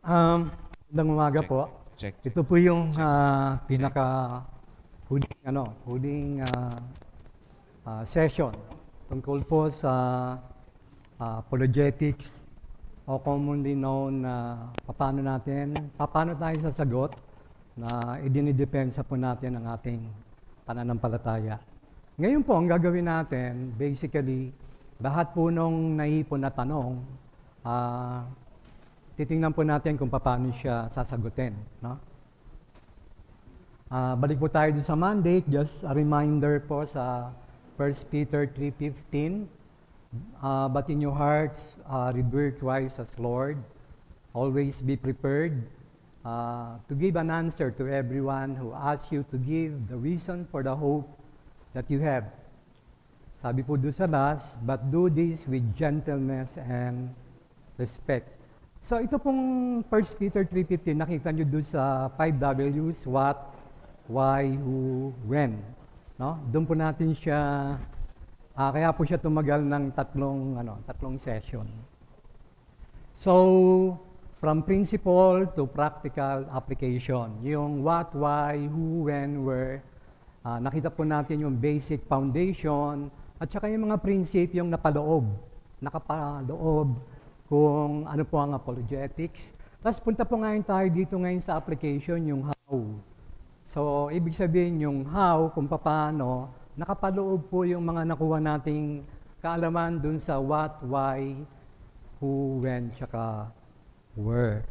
Magandang umaga Check, po. check, check. Ito po yung Check. pinaka huling session tungkol po sa apologetics o commonly known na paano tayo sasagot na idinidepensa po natin ang ating pananampalataya. Ngayon po, ang gagawin natin, basically, lahat po nung naipon na tanong, titingnan po natin kung paano siya sasagutin. No? Balik po tayo sa mandate. Just a reminder po sa 1 Peter 3:15. But in your hearts, revere Christ as Lord. Always be prepared to give an answer to everyone who asks you to give the reason for the hope that you have. Sabi po doon sa last, but do this with gentleness and respect. So ito pong 1 Peter 3:15, nakita nyo doon sa 5 W's, what, why, who, when. No? Doon po natin siya, kaya po siya tumagal ng tatlong session. So, from principle to practical application, yung what, why, who, when, where, nakita po natin yung basic foundation, at saka yung mga prinsipyong nakapaloob kung ano po ang apologetics. Tapos punta po ngayon tayo dito ngayon sa application, yung how. So, ibig sabihin yung how, kung paano, nakapaloob po yung mga nakuha nating kaalaman dun sa what, why, who, when, tsaka where.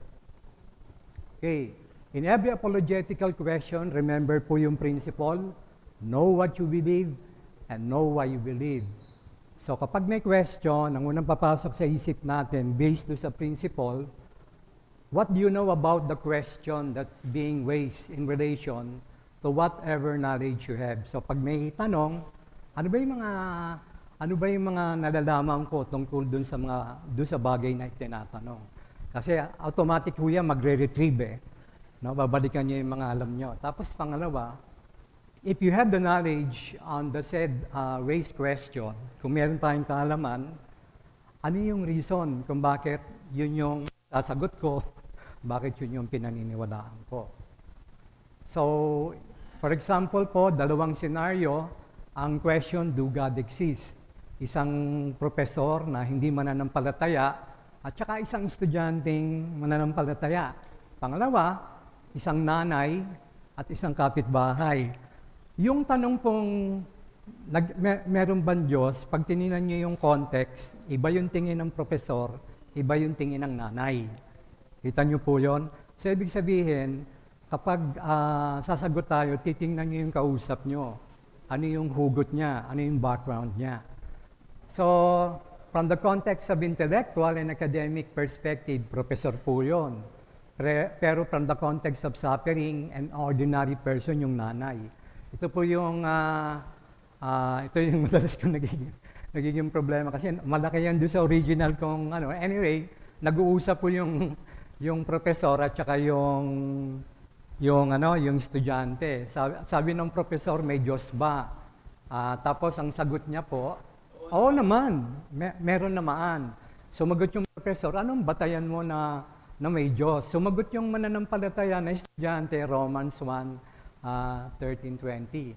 Okay. In every apologetical question, remember po yung principle, know what you believe and know why you believe. So kapag may question, ang unang papasok sa isip natin based do sa principle, what do you know about the question that's being raised in relation to whatever knowledge you have? So pag may tanong, ano ba yung mga nalalaman ko tungkol dun sa bagay na tinatanong? Kasi automatic ho yan magre-retrieve No? Babalikan niyo yung mga alam nyo. Tapos pangalawa, if you have the knowledge on the said raised question, kung meron tayong kaalaman, ano yung reason kung bakit yun yung sasagot ko, bakit yun yung pinaniniwalaan ko. So, for example po, dalawang scenario, ang question, do God exist? Isang profesor na hindi mananampalataya at saka isang estudyanteng mananampalataya. Pangalawa, isang nanay at isang kapitbahay. Yung tanong pong, meron bang Diyos, pag tininan niyo yung context, iba yung tingin ng profesor, iba yung tingin ng nanay. Kita niyo po yun? So, ibig sabihin, kapag sasagot tayo, titingnan niyo yung kausap niyo. Ano yung hugot niya? Ano yung background niya? So, from the context of intellectual and academic perspective, professor po yun. Pero from the context of suffering and ordinary person, yung nanay. Ito po yung, ito yung madalas kong nagiging problema kasi malaki yan doon sa original kong ano. Anyway, nag-uusap po yung professor at saka yung estudyante. Sabi ng professor, may Diyos ba? Tapos ang sagot niya po, oo naman, meron naman. Sumagot yung professor, anong batayan mo na may Diyos? Sumagot yung mananampalataya na estudyante, Romans 1:13-20.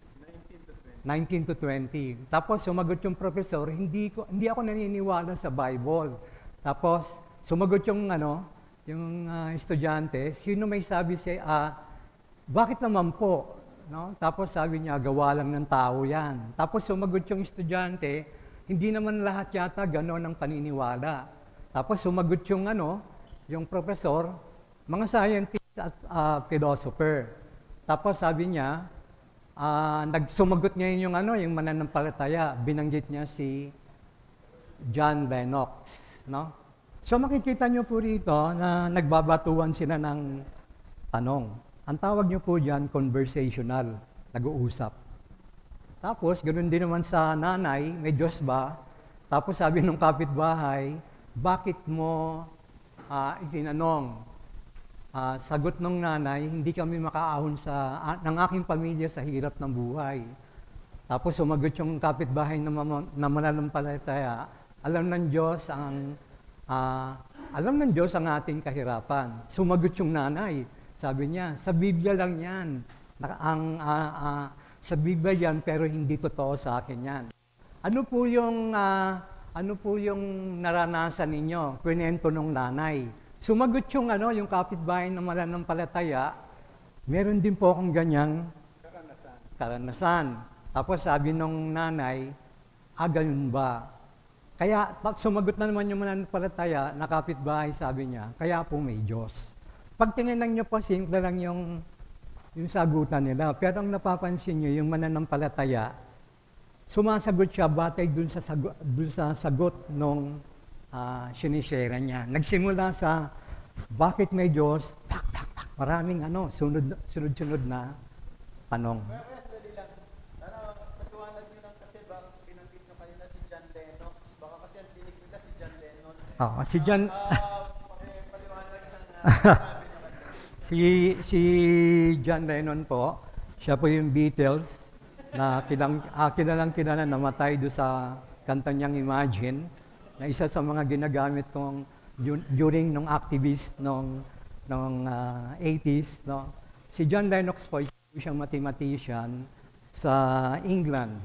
19 to 20. Tapos sumagot yung professor, hindi ako naniniwala sa Bible. Tapos sumagot yung estudyante, sino may sabi bakit naman po? No? Tapos sabi niya, gawa lang ng tao yan. Tapos sumagot yung estudyante, hindi naman lahat yata gano'n ang paniniwala. Tapos sumagot yung professor, mga scientist at philosopher. Tapos sabi niya, sumagot ngayon yung mananampalataya, binanggit niya si John Lennox. No? So makikita niyo po rito na nagbabatuan sila ng tanong. Ang tawag niyo po diyan, conversational, nag-uusap. Tapos, ganoon din naman sa nanay, may Diyos ba? Tapos sabi ng kapitbahay, bakit mo itinanong? Sagot ng nanay, hindi kami makaahon ng aking pamilya sa hirap ng buhay. Tapos sumagot yung kapitbahay na mananampalataya, alam ng Diyos ang Alam ng Diyos ang ating kahirapan. Sumagot yung nanay. Sabi niya, sa Biblia lang yan. Sa Biblia yan, pero hindi totoo sa akin yan. Ano po yung naranasan ninyo? Kwento nung nanay. Sumagot yung kapitbahay ng mananampalataya. Meron din po akong ganyang karanasan. Tapos sabi nung nanay, ganun ba? Kaya sumagot na naman yung mananampalataya na kapitbahay, sabi niya, kaya po may Diyos. Pag tinanong niyo po, simple lang yung sagutan nila. Pero ang napapansin niyo, yung mananampalataya, sumasagot siya batay dun sa sagot nung sinishare niya. Nagsimula sa bakit may Diyos, maraming sunod-sunod na tanong. Si John, si John Lennon po, siya po yung Beatles na kilalang namatay doon sa kanta niyang Imagine, na isa sa mga ginagamit kong during nung activist nung 80s. No? Si John Lennox po, siyang mathematician sa England.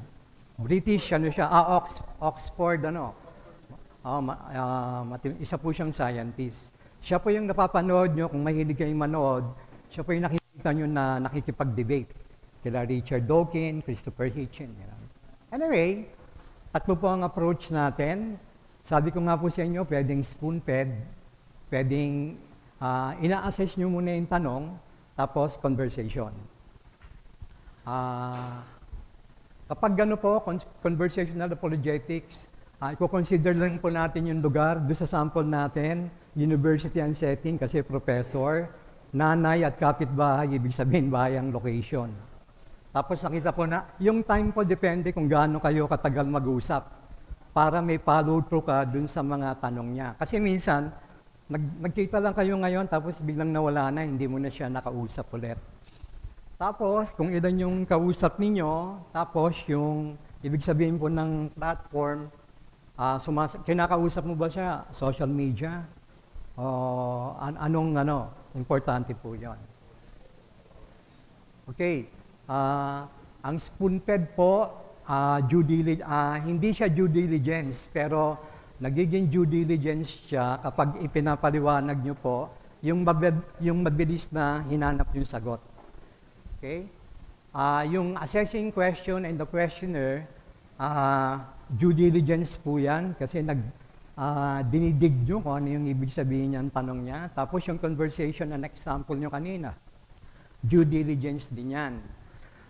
British, Oxford, isa po siyang scientist. Siya po yung napapanood nyo, kung mahilig kayong manood, siya po yung nakikita nyo na nakikipag-debate. Kila Richard Dawkins, Christopher Hitchens. Anyway, tatlo po ang approach natin. Sabi ko nga po sa inyo, pwedeng spoon-fed, pwedeng ina-assess nyo muna yung tanong, tapos conversation. Kapag gano'n po, conversational apologetics, i-consider lang po natin yung lugar doon sa sample natin, university and setting kasi professor, nanay at kapitbahay, ibig sabihin bahay ang location. Tapos nakita po na, yung time po depende kung gaano kayo katagal mag-usap para may follow-through ka doon sa mga tanong niya. Kasi minsan, nagkita lang kayo ngayon tapos biglang nawala na, hindi mo na siya nakausap ulit. Tapos, kung ilan yung kausap ninyo, tapos yung ibig sabihin po ng platform, kinakausap mo ba siya? Social media? Importante po yun. Okay. Ang spoon-fed po, hindi siya due diligence, pero nagiging due diligence siya kapag ipinapaliwanag nyo po yung mabilis na hinanap yung sagot. Okay? Yung assessing question and the questioner, due diligence po yan kasi dinidig nyo kung ano yung ibig sabihin niyang tanong niya. Tapos yung conversation na example nyo kanina, due diligence din yan.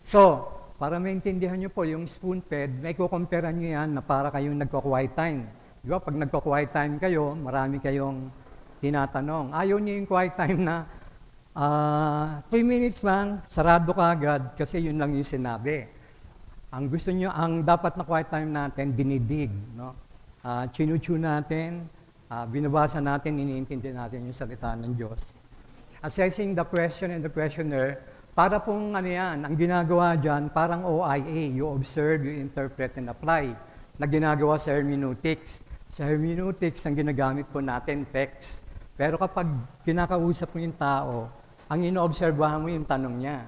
So, para maintindihan nyo po yung spoon-fed, may kukumpara nyo yan na para kayong nagko-quiet time. Di ba? Pag nagko-quiet time kayo, marami kayong tinatanong. Ayaw nyo yung quiet time na 3 minutes lang, sarado ka agad kasi yun lang yung sinabi. Ang gusto nyo, ang dapat na quiet time natin, dinidig. No? Chinu-chew natin, binabasa natin, iniintindi natin yung salita ng Diyos. Assessing the question and the questioner, para pong ang ginagawa dyan, parang OIA, you observe, you interpret, and apply, na ginagawa sa hermeneutics. Sa hermeneutics, ang ginagamit po natin, text. Pero kapag kinakausap mo yung tao, ang inoobserbahan mo yung tanong niya.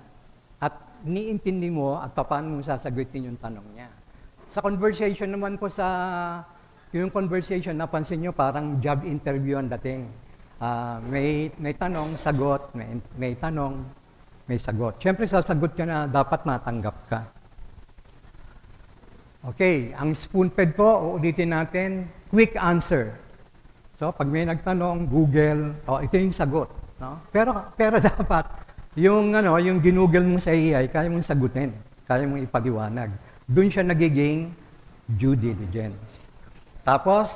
At niintindi mo at paano mo sasagutin yung tanong niya. Sa conversation naman po yung conversation, napansin nyo parang job interview ang dating. May tanong, sagot, may tanong, may sagot. Siyempre sasagot ka na dapat natanggap ka. Okay, ang spoon-fed po, uulitin natin, quick answer. So, pag may nagtanong, Google, ito yung sagot. No? Pero dapat, yung ginugol mo sa AI, kaya mong sagutin, kaya mong ipaliwanag. Doon siya nagiging due diligence. Tapos,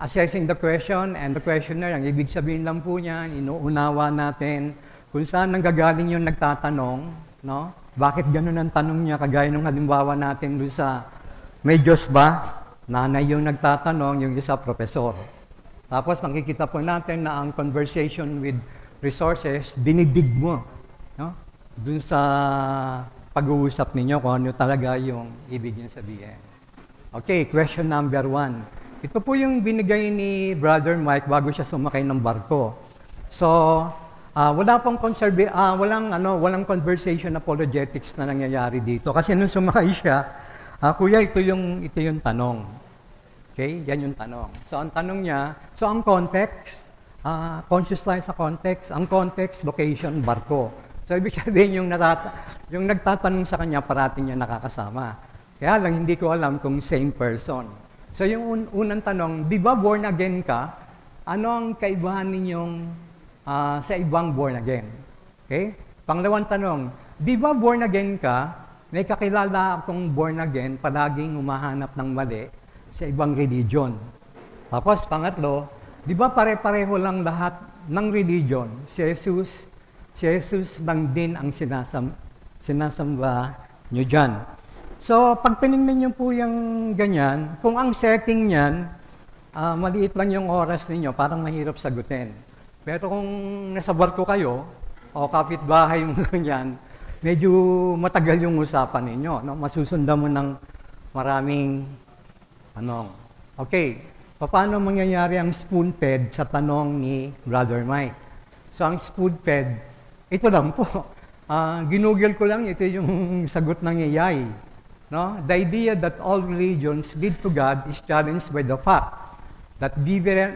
assessing the question and the questioner, ang ibig sabihin lang po niya, inuunawa natin kung saan nanggagaling yung nagtatanong, no? Bakit ganun ang tanong niya, kagaya nung halimbawa natin doon sa may Diyos ba? Nanay yung nagtatanong, yung isa professor. Tapos makikita po natin na ang conversation with resources, dinidig mo. No? Dun sa pag-uusap ninyo kung ano talaga yung ibig niyo sabihin. Okay, question number 1. Ito po yung binigay ni Brother Mike bago siya sumakay ng barko. So, walang conversation apologetics na nangyayari dito. Kasi nung sumakay siya, Kuya, ito yung tanong. Okay? Yan yung tanong. So, ang tanong niya, ang context, conscious tayo sa context. Ang context, location, barko. So, ibig sabihin yung nagtatanong sa kanya, parating niya nakakasama. Kaya lang, hindi ko alam kung same person. So, yung unang tanong, di ba born again ka? Ano ang kaibahan ninyong sa ibang born again? Okay? Pangalawang tanong, di ba born again ka? May kakilala akong born again, palaging humahanap ng mali sa ibang religion. Tapos, pangatlo, di ba pare-pareho lang lahat ng religion? Si Jesus lang din ang sinasamba nyo dyan. So, pag tinignan niyo po yung ganyan, kung ang setting niyan, maliit lang yung oras ninyo, parang mahirap sagutin. Pero kung nasa barko kayo, o kapitbahay mo ganyan, medyo matagal yung usapan ninyo. No? Masusundan mo ng maraming tanong. Okay, paano mangyayari ang spoon-fed sa tanong ni Brother Mike? So, ang spoon-fed, ito lang po. Ginugol ko lang, ito yung sagot ng AI. No? The idea that all religions lead to God is challenged by the fact that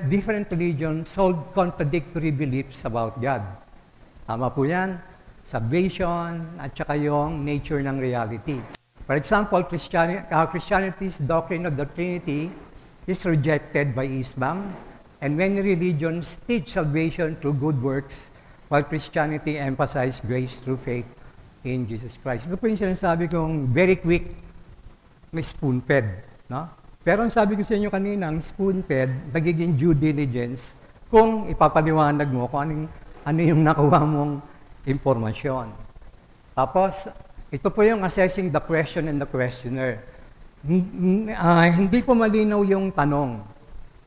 different religions hold contradictory beliefs about God. Tama po yan. Salvation at saka yung nature ng reality. For example, Christianity's doctrine of the Trinity is rejected by Islam, and many religions teach salvation through good works, while Christianity emphasizes grace through faith in Jesus Christ. Ito po yung sinasabi kong very quick may spoon-fed. No? Pero ang sabi ko sa inyo kanina, ang spoon-fed, nagiging due diligence kung ipapaliwanag mo kung ano yung nakuha mong impormasyon. Tapos, ito po yung assessing the question and the questioner. Hindi po malinaw yung tanong.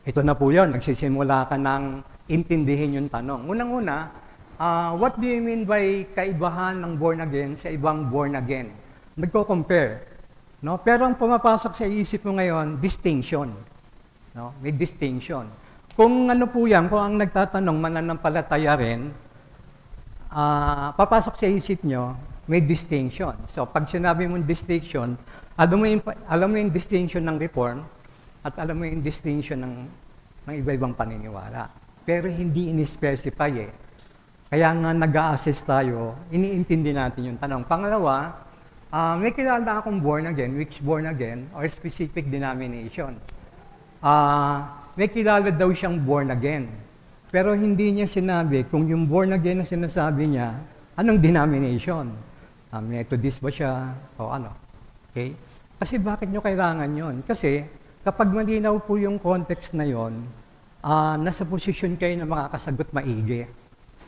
Ito na po yun, nagsisimula ka ng intindihin yung tanong. Unang-una, what do you mean by kaibahan ng born again sa ibang born again? Nagko-compare. No? Pero ang pumapasok sa isip mo ngayon, distinction. No? May distinction. Kung ano po yan, kung ang nagtatanong mananampalataya rin, papasok sa isip nyo, may distinction. So, pag sinabi mong distinction, alam mo yung distinction ng reform at alam mo yung distinction ng iba-ibang paniniwala. Pero hindi in-specify eh. Kaya nga nag-a-assess tayo, iniintindi natin yung tanong. Pangalawa, may kilala akong born again, which born again, or specific denomination. May kilala daw siyang born again. Pero hindi niya sinabi kung yung born again na sinasabi niya, anong denomination? Methodist ba siya? O ano? Okay? Kasi bakit nyo kailangan yon? Kasi kapag malinaw po yung context na yon, nasa posisyon kayo na makakasagot maigi.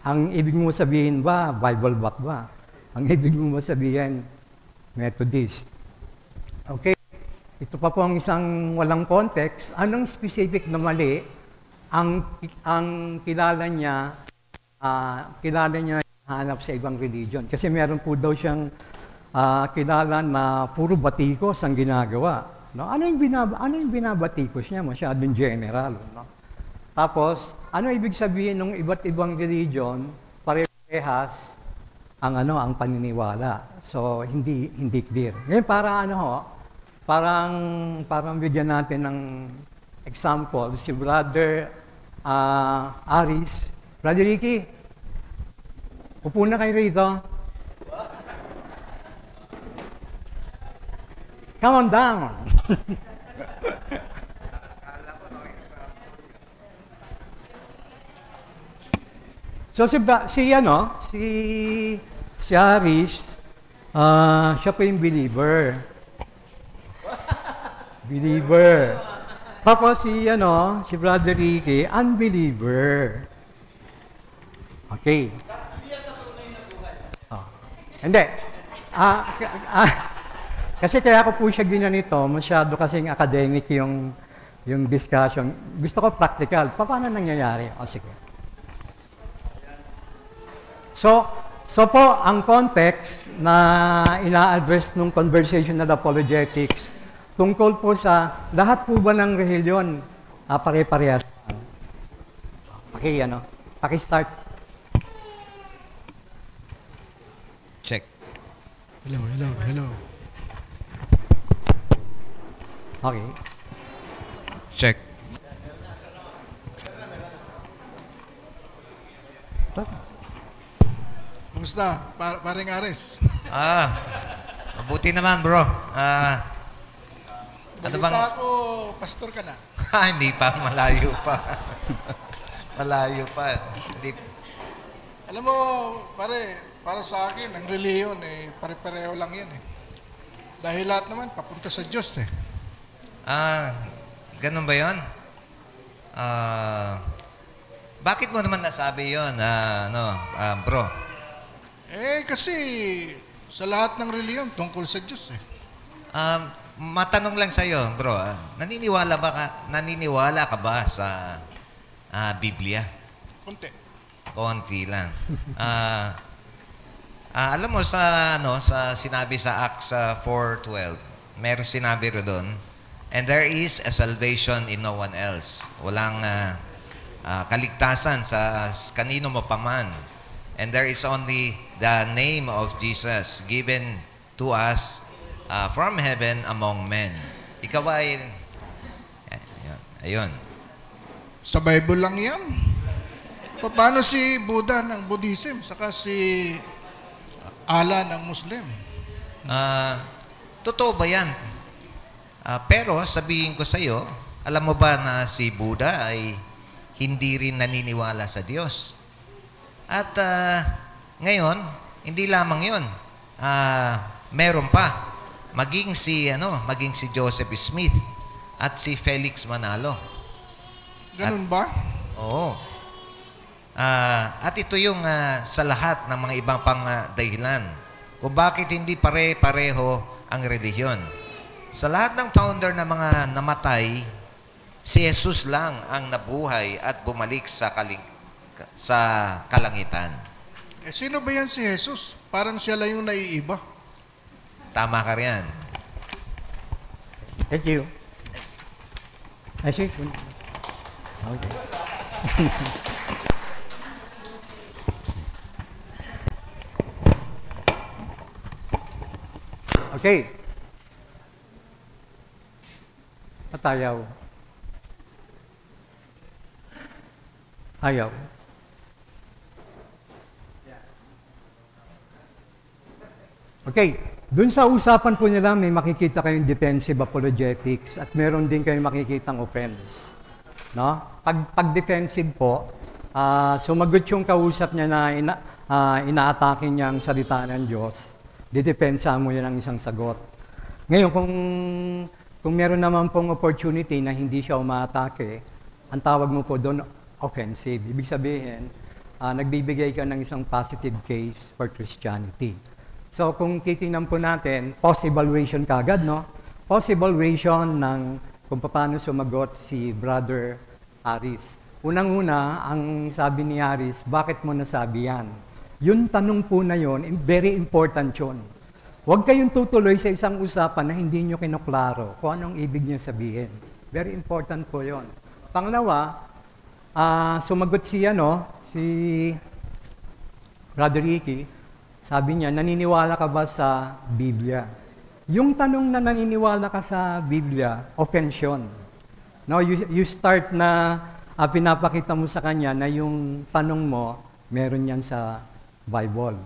Ang ibig mo sabihin ba, Bible back ba? Ang ibig mo sabihin, Methodist. Okay. Ito pa po ang isang walang context. Anong specific na mali ang kilala niya hanap sa ibang religion? Kasi meron po daw siyang kilala na puro batikos ang ginagawa. No? Ano yung binabatikos niya? Masyadong general. No? Tapos, ano ibig sabihin ng iba't ibang religion? Pare-parehas ang paniniwala. So, hindi clear. Ngayon, parang bigyan natin ng example. Si Brother Aris. Brother Ricky, upo na kayo rito. Come on down. So, si Aris, siya po yung believer. Believer. Tapos si Brother Ricky, unbeliever. Okay. Hindi. Kasi kaya ko po siya ginanito, masyado kasing academic yung discussion. Gusto ko practical. Paano nangyayari? Sige. So po, ang context na ina-address nung conversational apologetics, tungkol po sa lahat po ba ng relihiyon Pare-parehas. Paki-start. Check. Hello. Okay. Check. Kumusta? Paring Ares. Mabuti naman, bro. Ano bang... Balita ko, pastor ka na. Hindi pa. Malayo pa. Malayo pa. Hindi. Alam mo, para sa akin, ang reliyon, pare-pareho lang yan eh. Dahil lahat naman, papunta sa Diyos eh. Ganun ba yun? Bakit mo naman nasabi yun, bro? Kasi sa lahat ng reliyon, tungkol sa Diyos eh. Matanong lang sa'yo, bro. Naniniwala ka ba sa Biblia? Konti lang. Alam mo sa sinabi sa Acts 4:12, meron sinabi ro doon, and there is a salvation in no one else. Walang kaligtasan sa kanino mo paman. And there is only the name of Jesus given to us from heaven among men. Ikaw ay ayun. Sa Bible lang yan. Paano si Buddha ng Buddhism, saka si Allah ng Muslim? Totoo ba yan? Pero sabihin ko sa iyo, alam mo ba na si Buddha ay hindi rin naniniwala sa Diyos? At ngayon, hindi lamang yun. Meron pa. Maging si Joseph Smith at si Felix Manalo. Ganun ba? Oo. At ito yung sa lahat ng mga ibang pang dahilan kung bakit hindi pare-pareho ang relihiyon. Sa lahat ng founder na mga namatay, si Jesus lang ang nabuhay at bumalik sa kalangitan. Sino ba yan si Jesus? Parang siya lang yung naiiba. Tama ka riyan. Thank you. Okay. Okay. At ayaw. Okay. Doon sa usapan po nila, may makikita kayong defensive apologetics at meron din kayong makikitang offense. No? Pag defensive po, sumagot yung kausap niya na ina-atake niya ang salita ng Diyos, didepensa mo yan ang isang sagot. Ngayon, kung meron naman pong opportunity na hindi siya umatake, ang tawag mo po doon, offensive. Ibig sabihin, nagbibigay ka ng isang positive case for Christianity. So, kung titingnan po natin, post-evaluation kagad, no? Post-evaluation ng kung paano sumagot si Brother Aris. Unang-una, ang sabi ni Aris, bakit mo nasabi yan? Yung tanong po na yun, very important yun. Huwag kayong tutuloy sa isang usapan na hindi nyo kinuklaro kung anong ibig nyo sabihin. Very important po yun. Pangalawa, sumagot si Brother Ricky, sabi niya, naniniwala ka ba sa Biblia? Yung tanong na naniniwala ka sa Biblia, offense yun. No, you start na pinapakita mo sa kanya na yung tanong mo, meron yan sa Bible.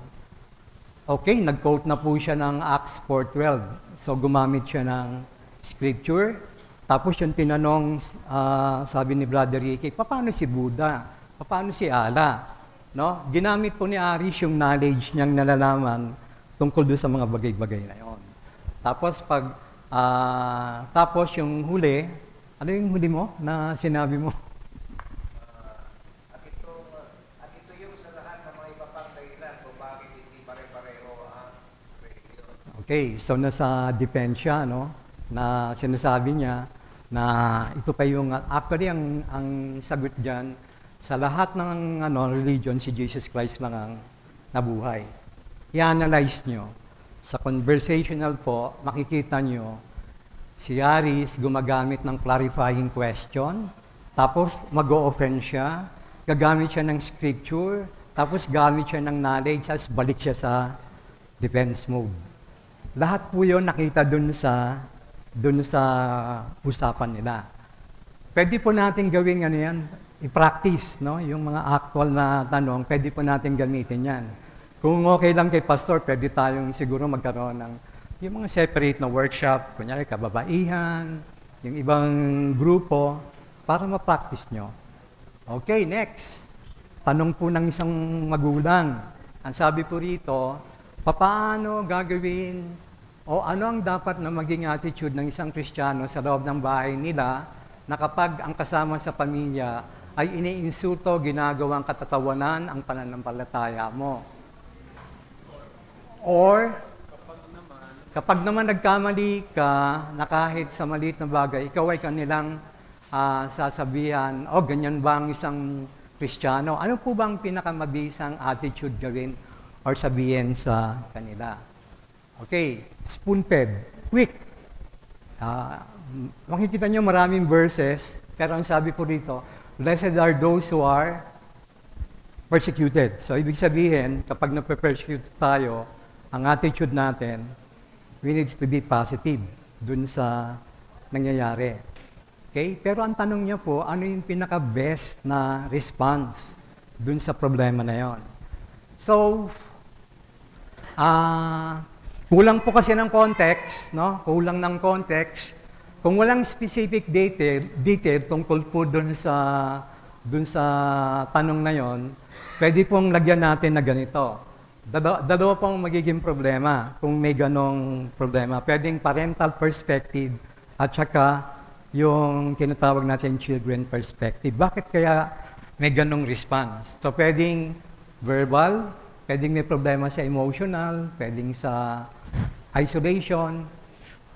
Okay, nag-quote na po siya ng Acts 4:12. So gumamit siya ng scripture. Tapos yung tinanong, sabi ni Brother Ricky, paano si Buddha? Paano si Allah? No? Ginamit po ni Aris yung knowledge niyang nalalaman tungkol doon sa mga bagay-bagay na yon. Tapos yung huli, ano yung huli mo na sinabi mo? At ito yung sa lahat ng mga iba pang dahilan kung bakit hindi pare-pareho ang religion. Okay, so nasa depensa, no? Na sinasabi niya na ito pa yung, actually ang sagot dyan, sa lahat ng religion, si Jesus Christ lang ang nabuhay. I-analyze nyo. Sa conversational po, makikita nyo, si Aris gumagamit ng clarifying question, Tapos mag-o-offend siya, gagamit siya ng scripture, tapos gamit siya ng knowledge, tapos balik siya sa defense mode. Lahat po yun nakita dun sa usapan nila. Pwede po natin gawing ano yan, i-practice, no? Yung mga actual na tanong, pwede po natin gamitin yan. Kung okay lang kay pastor, pwede tayong siguro magkaroon ng yung mga separate na workshop, kunyari kababaihan, yung ibang grupo, para ma-practice nyo. Okay, next. Tanong po ng isang magulang. Ang sabi po rito, paano gagawin o ano ang dapat na maging attitude ng isang Kristiyano sa loob ng bahay nila na kapag ang kasama sa pamilya ay iniinsulto, ginagawang katatawanan ang pananampalataya mo. Or, kapag naman nagkamali ka na kahit sa maliit na bagay, ikaw ay kanilang sasabihan, ganyan ba ang isang Kristiyano? Ano po bang pinakamabisang attitude gawin or sabihin sa kanila? Okay, spoon-fed, quick. Makikita nyo maraming verses, pero ang sabi po dito, blessed are those who are persecuted. So, ibig sabihin, kapag nape-persecute tayo, ang attitude natin, we need to be positive dun sa nangyayari. Okay? Pero ang tanong niya po, ano yung pinaka-best na response dun sa problema na yon? So, kulang po kasi ng context, no? Kulang ng context. Kung walang specific detail tungkol po dun sa tanong na yon, pwede pong lagyan natin na ganito. Dalawa pong magiging problema kung may ganong problema. Pwedeng parental perspective at saka yung tinatawag natin children perspective. Bakit kaya may ganong response? So pwedeng verbal, pwedeng may problema sa emotional, pwedeng sa isolation,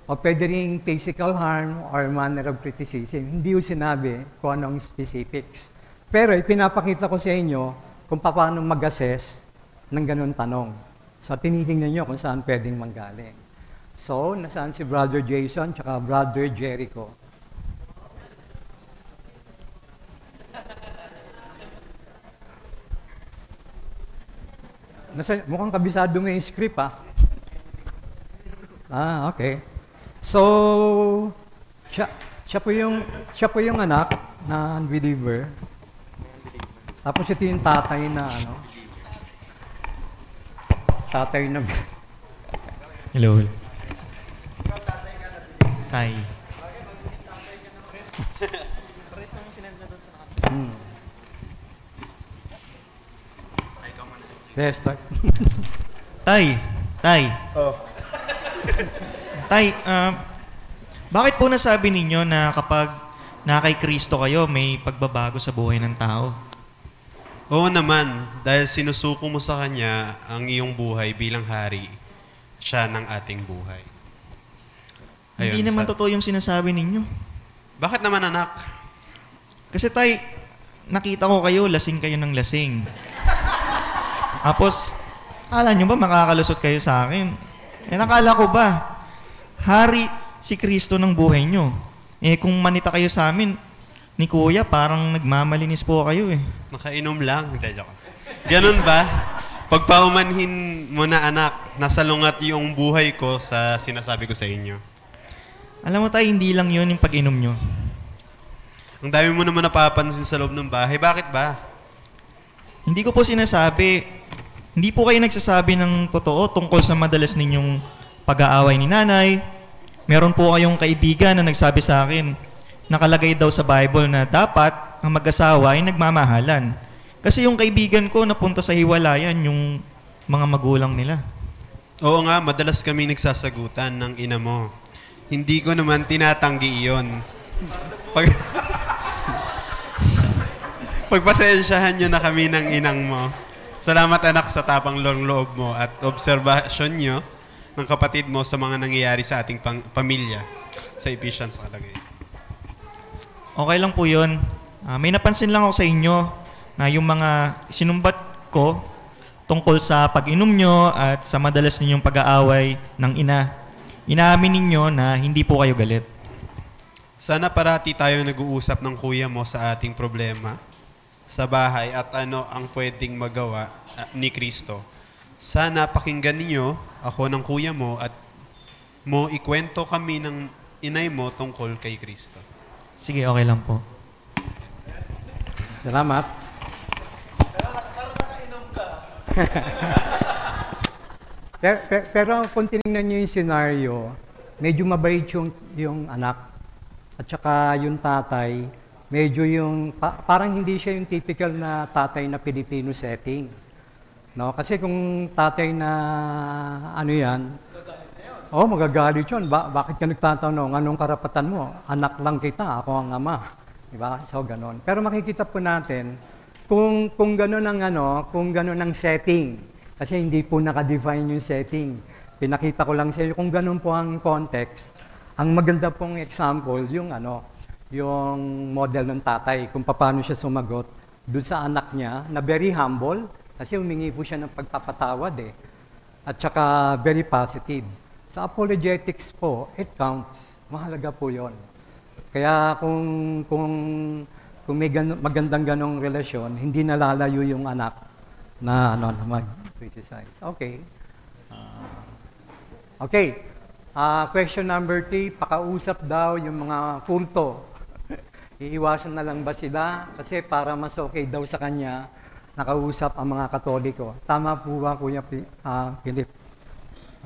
o pwede ring physical harm or manner of criticism. Hindi yung sinabi kung anong specifics. Pero ipinapakita ko sa inyo kung paano mag-assess ng ganun tanong. So tinitingnan nyo kung saan pwedeng manggaling. So, nasaan si Brother Jason tsaka Brother Jericho? Mukhang kabisado mo yung script, okay. So, siya po yung anak na unbeliever. Tapos ito yung tatay na tatay na Hello. Tay. Yes, start. Tay. Oh. Tay, bakit po nasabi ninyo na kapag na kay Kristo kayo, may pagbabago sa buhay ng tao? Oo naman, dahil sinusuko mo sa Kanya ang iyong buhay bilang hari, siya ng ating buhay. Hindi naman totoo yung sinasabi ninyo. Bakit naman, anak? Kasi tay, nakita ko kayo, lasing kayo ng lasing. Tapos, akala nyo ba makakalusot kayo sa akin? Nakala ko ba, hari si Kristo ng buhay nyo. Kung manita kayo sa amin, ni Kuya, parang nagmamalinis po kayo Nakainom lang. Ganun ba? Pagpaumanhin mo na, anak, nasalungat yung buhay ko sa sinasabi ko sa inyo. Alam mo tayo, hindi lang yun yung pag-inom nyo. Ang dami mo naman napapansin sa loob ng bahay. Bakit ba? Hindi ko po sinasabi, hindi po kayo nagsasabi ng totoo tungkol sa madalas ninyong pag-aaway ni nanay. Meron po kayong kaibigan na nagsabi sa akin, nakalagay daw sa Bible na dapat ang mag-asawa ay nagmamahalan. Kasi yung kaibigan ko napunta sa hiwalayan yung mga magulang nila. Oo nga, madalas kami nagsasagutan ng ina mo. Hindi ko naman tinatanggi iyon. Pagpasensyahan nyo na kami ng inang mo. Salamat, anak, sa tapang loob mo at obserbasyon nyo ng kapatid mo sa mga nangyayari sa ating pamilya. Sa Ephesians nakalagay. Okay lang po yun. May napansin lang ako sa inyo na yung mga sinumbat ko tungkol sa pag-inom nyo at sa madalas ninyong pag-aaway ng ina, inaamin ninyo na hindi po kayo galit. Sana parati tayong nag-uusap ng kuya mo sa ating problema sa bahay at ano ang pwedeng magawa ni Kristo. Sana pakinggan ninyo ako ng kuya mo at mo ikwento kami ng inay mo tungkol kay Kristo. Sige, okay lang po. Salamat. pero kung tinignan nyo yung scenario, medyo mabait yung anak. At saka yung tatay, medyo yung, parang hindi siya yung typical na tatay na Filipino setting. No? Kasi kung tatay na ano yan, magagalit yun. Bakit ka nagtatanong? Anong karapatan mo? Anak lang kita, ako ang ama. Diba? So, ganon. Pero makikita po natin, kung ganon ang setting, kasi hindi po nakadefine yung setting. Pinakita ko lang sa iyo kung ganon po ang context. Ang maganda pong example, yung model ng tatay, kung paano siya sumagot doon sa anak niya, na very humble, kasi humingi po siya ng pagpapatawad eh. At saka very positive. Sa apologetics po, it counts. Mahalaga po yon. Kaya kung may magandang ganong relasyon, hindi nalalayo yung anak na mag-criticize. Okay. Okay. Question number 3, pakausap daw yung mga kulto. Iiwasan na lang ba sila? Kasi para mas okay daw sa kanya, nakausap ang mga Katoliko. Tama po ba, Kuya Philip?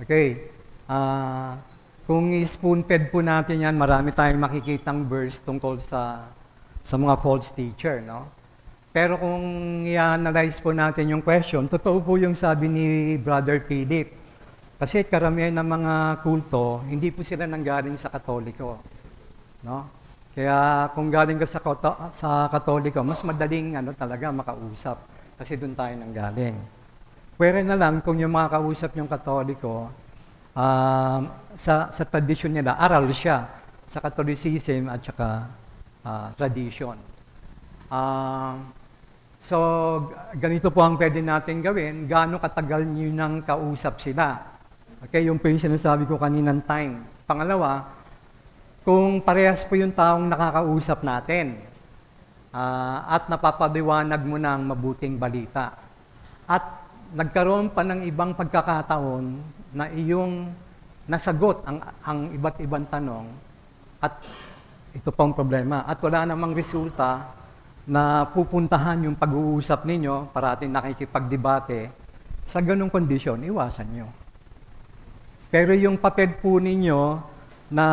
Okay. Kung spoon-fed po natin yan, marami tayong makikitang verse tungkol sa mga false teacher, no? Pero kung i-analyze po natin yung question, totoo po yung sabi ni Brother Philip. Kasi karamihan ng mga kulto, hindi po sila nanggaling sa Katoliko. No? Kaya kung galing ka sa Katoliko, mas madaling talaga makausap. Kasi doon tayo nanggaling. Pwede na lang kung yung mga kausap yung Katoliko, sa tradisyon nila, aral siya sa Catholicism at saka tradition. So, ganito po ang pwede natin gawin. Gaano katagal nyo nang kausap sila? Okay, yung po yung sinasabi ko kaninang time. Pangalawa, kung parehas po yung taong nakakausap natin at napapaliwanag mo ng mabuting balita at nagkaroon pa ng ibang pagkakataon na iyong nasagot ang iba't ibang tanong at ito pa ang problema at wala namang resulta na pupuntahan yung pag-uusap ninyo, parating nakikipagdebate, sa ganung kondisyon, iwasan nyo. Pero yung papel po ninyo na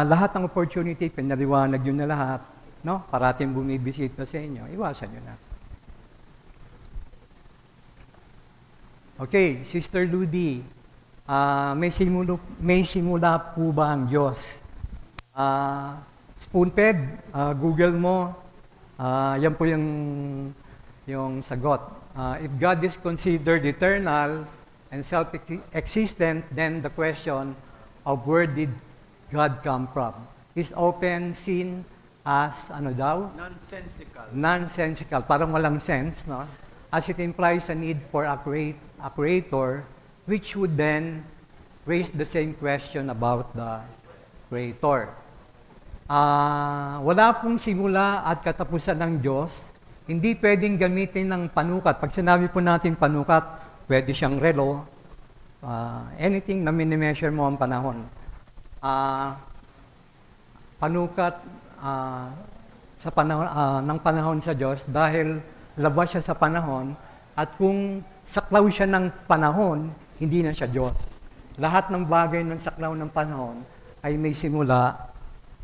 lahat ng opportunity, pinaliwanag yun na lahat, no? Parating bumibisita sa inyo, iwasan nyo na. Okay, Sister Ludi, may simula po ba ang Diyos? Spoon-fed, Google mo, yan po yung sagot. If God is considered eternal and self-existent, then the question of where did God come from is often seen as, Nonsensical. Parang walang sense, no? As it implies a need for a creator, which would then raise the same question about the creator. Wala pong simula at katapusan ng Diyos. Hindi pwedeng gamitin ng panukat. Pag sinabi po natin panukat, pwede siyang relo, anything na minimeasure mo ang panahon. Panukat sa panahon, ng panahon sa Diyos dahil labas siya sa panahon at kung saklaw siya ng panahon, hindi na siya Diyos. Lahat ng bagay ng saklaw ng panahon ay may simula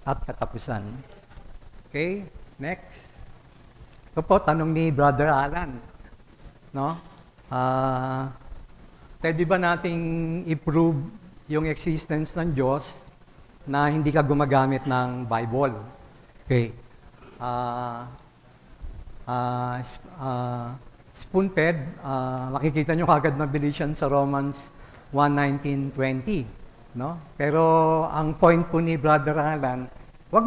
at katapusan. Okay? Next. Ito po, tanong ni Brother Alan. No? Pwede ba nating i-prove yung existence ng Diyos na hindi ka gumagamit ng Bible? Okay. Spoon-fed, makikita nyo kagad mabilis yan sa Romans 1:19-20. No? Pero ang point po ni Brother Alan, wag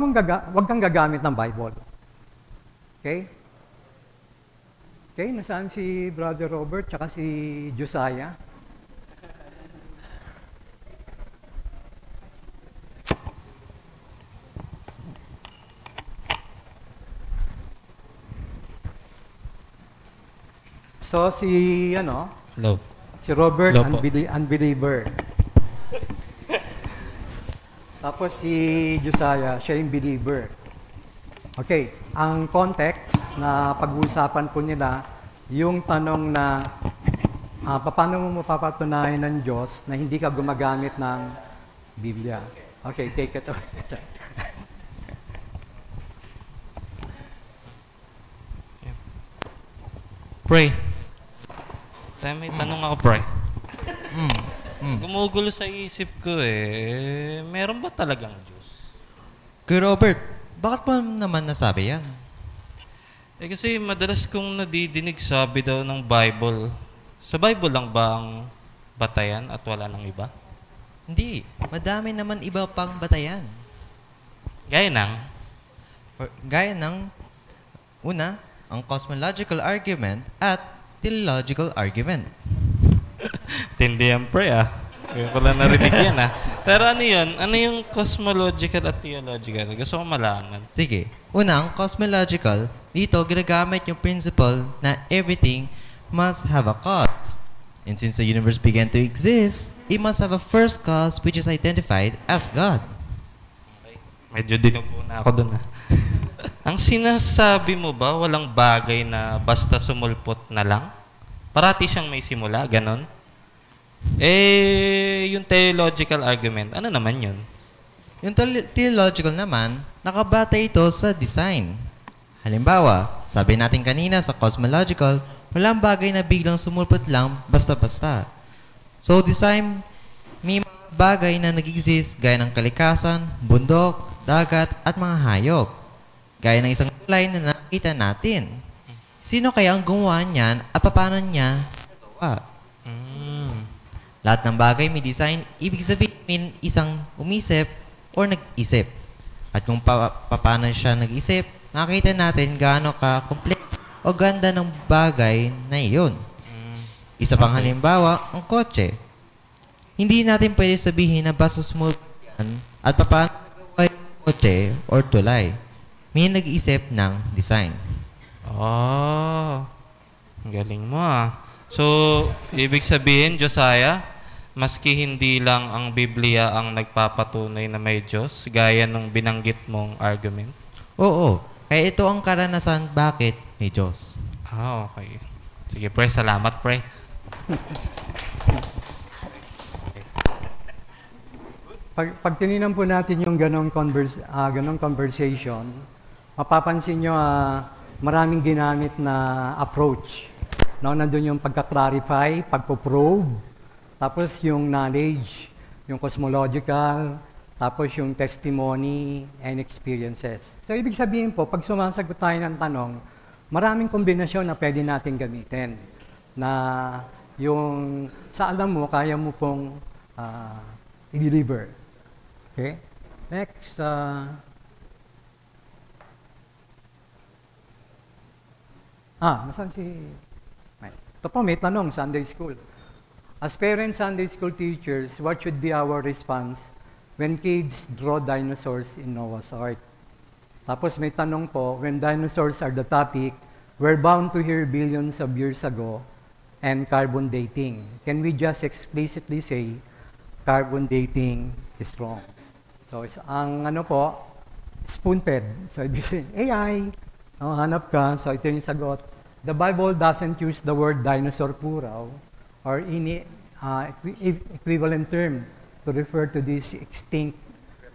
kang gagamit ng Bible. Okay? Okay, nasaan si Brother Robert tsaka si Josiah? So, si Hello. si Robert, Hello po. unbeliever. Tapos si Josiah, siya yung believer. Okay, ang context na pag-uusapan po nila, yung tanong na paano mo mapapatunayan ng Diyos na hindi ka gumagamit ng Biblia. Okay, take it away. Pray. May tanong ako, pray. Gumugulo sa isip ko meron ba talagang Diyos? Kuya Robert, bakit mo naman nasabi yan? Kasi madalas kong nadidinig sabi daw ng Bible. Sa Bible lang ba ang batayan at wala nang iba? Hindi, madami naman iba pang batayan. Gaya ng, Gaya ng, una, ang cosmological argument at theological argument. tindi yan, pre Ngayon ko lang narinig yan Pero ano yun? Ano yung cosmological at theological? Gusto ko malaman. Sige, una, ang cosmological, dito ginagamit yung principle na everything must have a cause. And since the universe began to exist, it must have a first cause which is identified as God. Medyo dinugo na ako dun Ang sinasabi mo ba, walang bagay na basta sumulpot na lang? Parati siyang may simula, ganon? Yung theological argument, ano naman yun? Yung theological naman, nakabata ito sa design. Halimbawa, sabi natin kanina sa cosmological, walang bagay na biglang sumulpot lang basta-basta. So, design, may mga bagay na nag-exist gaya ng kalikasan, bundok, dagat, at mga hayop. Gaya ng isang tulay na nakita natin. Sino kaya ang gumawa niyan at paano niya nagawa? Lahat ng bagay may design, ibig sabihin isang umisip or nag-isip. At kung paano siya nag-isip, makita natin gaano ka-complex o ganda ng bagay na iyon. Isa pang halimbawa, ang kotse. Hindi natin pwede sabihin na basta smooth yan at paano nagawa yung kotse or tulay. May nag-isip ng design. Ang galing mo So, ibig sabihin, Josiah, maski hindi lang ang Biblia ang nagpapatunay na may Diyos, gaya nung binanggit mong argument? Oo. Kaya ito ang karanasan bakit may Diyos. Okay. Sige, pre. Salamat, pre. Pag tininan po natin yung ganong conversation, mapapansin nyo maraming ginamit na approach. No, nandun yung pagka-clarify, pagpo-probe, tapos yung knowledge, yung cosmological, tapos yung testimony and experiences. So, ibig sabihin po, pag sumasagot tayo ng tanong, maraming kombinasyon na pwede natin gamitin. Na yung sa alam mo, kaya mo pong i-deliver. Okay? Next. Masan si... Ito po, may tanong, Sunday School. As parents, Sunday School teachers, what should be our response when kids draw dinosaurs in Noah's Ark? Tapos may tanong po, when dinosaurs are the topic, we're bound to hear billions of years ago and carbon dating. Can we just explicitly say carbon dating is wrong? So, ang spoon-fed. So, ibig sabihin, AI, hanap ka, so ito yung sagot. The Bible doesn't use the word dinosaur plural or any equivalent term to refer to these extinct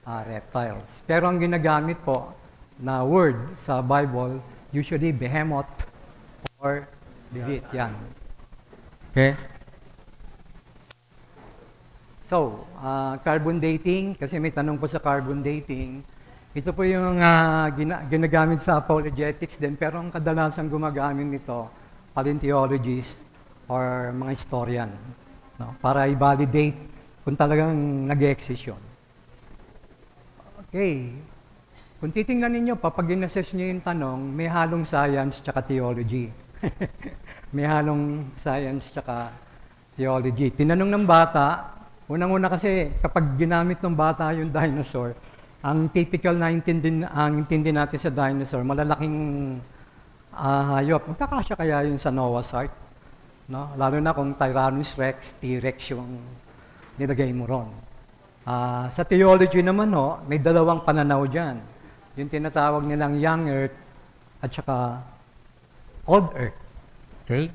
reptiles. Pero ang ginagamit po na word sa Bible, usually behemoth or legit, yan. Okay? So, carbon dating, kasi may tanong po sa carbon dating, ito po yung ginagamit sa apologetics din, pero ang kadalasan gumagamit nito, paleontologists or mga historian, no? Para i-validate kung talagang nag-exist yun. Okay. Kung titingnan ninyo pa, pag in-assess nyo yung tanong, may halong science tsaka theology. May halong science tsaka theology. Tinanong ng bata, unang-una kasi kapag ginamit ng bata yung dinosaur, ang typical na intindi natin sa dinosaur, malalaking hayop. Magkakasya kaya yun sa Noah's Ark? No? Lalo na kung Tyrannosaurus Rex, T-Rex yung nilagay mo ron. Sa theology naman, may dalawang pananaw dyan. Yung tinatawag nilang young earth at saka old earth. Okay?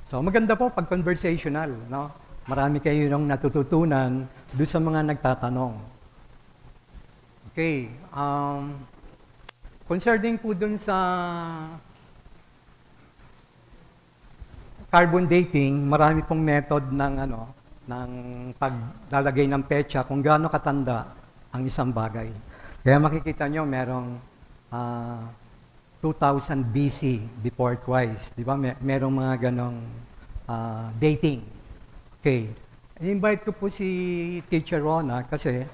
So maganda po pag conversational. No? Marami kayo nang natututunan doon sa mga nagtatanong. Okay. Concerning po doon sa carbon dating, marami pong method ng ng paglalagay ng petsa kung gaano katanda ang isang bagay. Kaya makikita nyo merong 2000 BC, before Christ. Di ba? Merong mga ganong dating. Okay. I-invite ko po si Teacher Rona kasi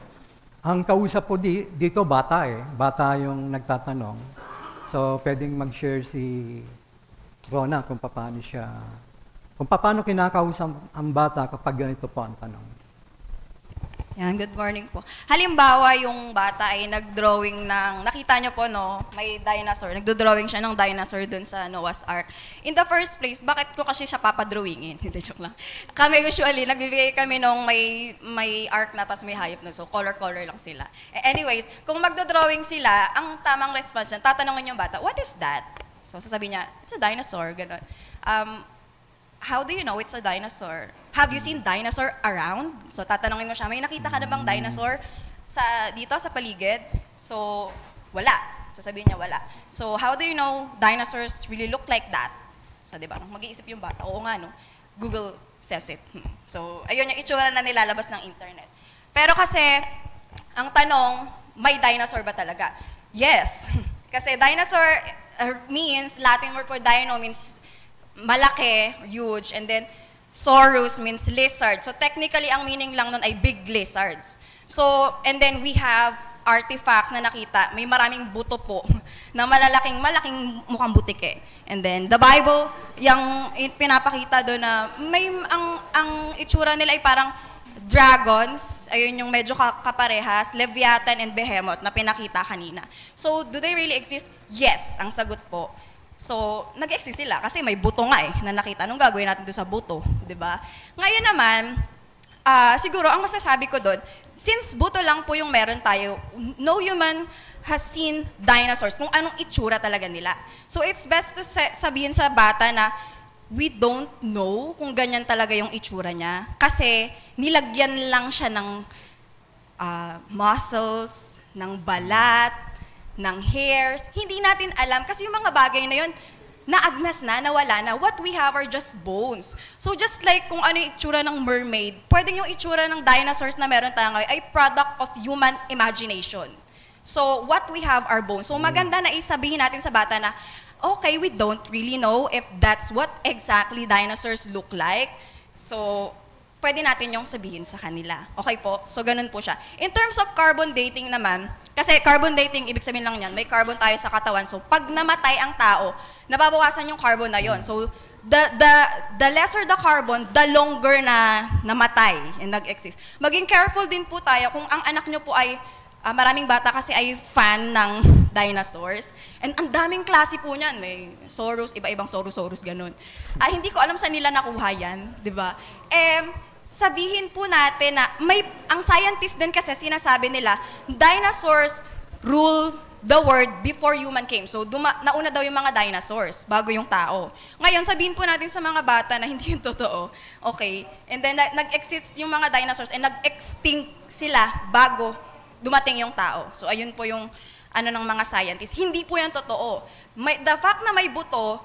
ang kausap po dito bata Bata yung nagtatanong. So, pwedeng mag-share si Rona kung paano kinakausap ang bata kapag ganito po ang tanong. Yan, good morning po. Halimbawa, yung bata ay nag-drawing ng, nakita nyo po, may dinosaur. Nagdo-drawing siya ng dinosaur dun sa Noah's Ark. In the first place, bakit ko kasi siya papadrawingin? Hindi, joke lang. Kami usually, nagbibigay kami nung may ark na, tapos may hayop na. So, color-color lang sila. Anyways, kung magdo-drawing sila, ang tamang response dyan, tatanungin yung bata, what is that? So, sasabihin niya, it's a dinosaur, gano'n. How do you know it's a dinosaur? Have you seen dinosaur around? So, tatanungin mo siya, may nakita ka na bang dinosaur dito sa paligid? So, wala. Sasabihin niya, wala. So, how do you know dinosaurs really look like that? So, diba? Mag-iisip yung bata, oo nga, no? Google says it. So, ayun yung itsura na nilalabas ng internet. Pero kasi, ang tanong, may dinosaur ba talaga? Yes. Kasi dinosaur means, Latin word for dino means malaki, huge, and then saurus means lizard. So technically, ang meaning lang nun ay big lizards. So, and then we have artifacts na nakita, may maraming buto po na malaking mukhang butike. And then the Bible, yung pinapakita doon na ang itsura nila ay parang dragons, ayun yung medyo kaparehas, Leviathan and Behemoth na pinakita kanina. So, do they really exist? Yes, ang sagot po. So, nag-exist sila kasi may buto nga na nakita. Anong gagawin natin doon sa buto? Diba? Ngayon naman, siguro ang masasabi ko doon, since buto lang po yung meron tayo, no human has seen dinosaurs, kung anong itsura talaga nila. So, it's best to sabihin sa bata na we don't know kung ganyan talaga yung itsura niya kasi nilagyan lang siya ng muscles, ng balat, ng hairs. Hindi natin alam kasi yung mga bagay na yun, naagnas na, nawala na. What we have are just bones. So just like kung ano yung itsura ng mermaid, pwedeng yung itsura ng dinosaurs na meron tayo ngayon ay product of human imagination. So what we have are bones. So maganda na isabihin natin sa bata na, okay, we don't really know if that's what exactly dinosaurs look like. So, pwede natin yung sabihin sa kanila. Okay po? So, ganun po siya. In terms of carbon dating naman, kasi carbon dating, ibig sabihin lang yan, may carbon tayo sa katawan. So, pag namatay ang tao, nababawasan yung carbon na yon. So, the lesser the carbon, the longer na namatay and nag-exist. Maging careful din po tayo kung ang anak nyo po ay, maraming bata kasi ay fan ng dinosaurs. And ang daming klase po niyan. May Saurus, iba-ibang Saurus, ganun. Hindi ko alam saan nila nakuha yan, di ba? Sabihin po natin na ang scientist din kasi sinasabi nila, dinosaurs rule the world before human came. So, nauna daw yung mga dinosaurs bago yung tao. Ngayon, sabihin po natin sa mga bata na hindi yung totoo. Okay. And then, nag-exist yung mga dinosaurs and nag-extinct sila bago dumating yung tao. So, ayun po yung ng mga scientists. Hindi po yan totoo. The fact na may buto,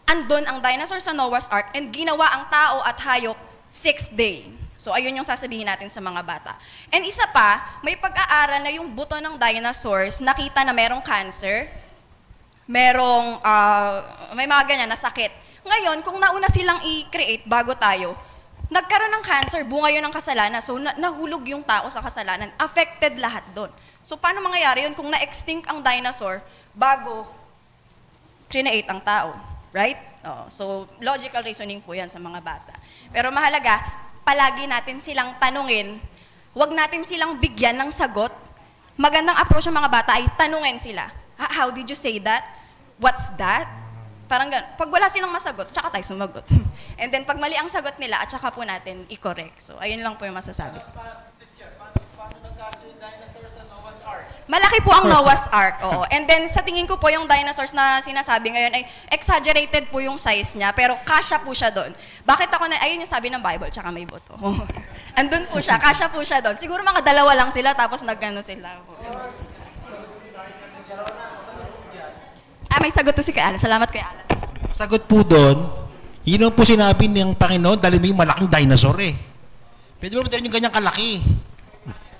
andun ang dinosaur sa Noah's Ark and ginawa ang tao at hayop 6th day. So, ayun yung sasabihin natin sa mga bata. And isa pa, may pag-aaral na yung buto ng dinosaurs, nakita na merong cancer, may mga ganyan na sakit. Ngayon, kung nauna silang i-create bago tayo, nagkaroon ng cancer, bunga yun ng kasalanan. So, nahulog yung tao sa kasalanan. Affected lahat doon. So, paano mangyayari yun kung na-extinct ang dinosaur bago create ang tao? Right? So, logical reasoning po yan sa mga bata. Pero mahalaga, palagi natin silang tanungin, huwag natin silang bigyan ng sagot. Magandang approach ng mga bata ay tanungin sila. How did you say that? What's that? Parang ganun. Pag wala silang masagot, tsaka tayo sumagot. And then pag mali ang sagot nila, at tsaka po natin i-correct. So, ayun lang po yung masasabi. Malaki po ang Noah's Ark, oo. And then sa tingin ko po yung dinosaurs na sinasabi ngayon ay exaggerated po yung size niya, pero kasya po siya doon. Bakit ako na, ayun yung sabi ng Bible, tsaka may boto. Andun po siya, kasya po siya doon. Siguro mga 2 lang sila, tapos nagano sila po. May sagot to si Kuya Alan. Salamat Kuya Alan. Sagot po doon, yun po sinabi ng Panginoon, dahil may malaking dinosaur eh. Pwede mo dalhin yung ganyang kalaki.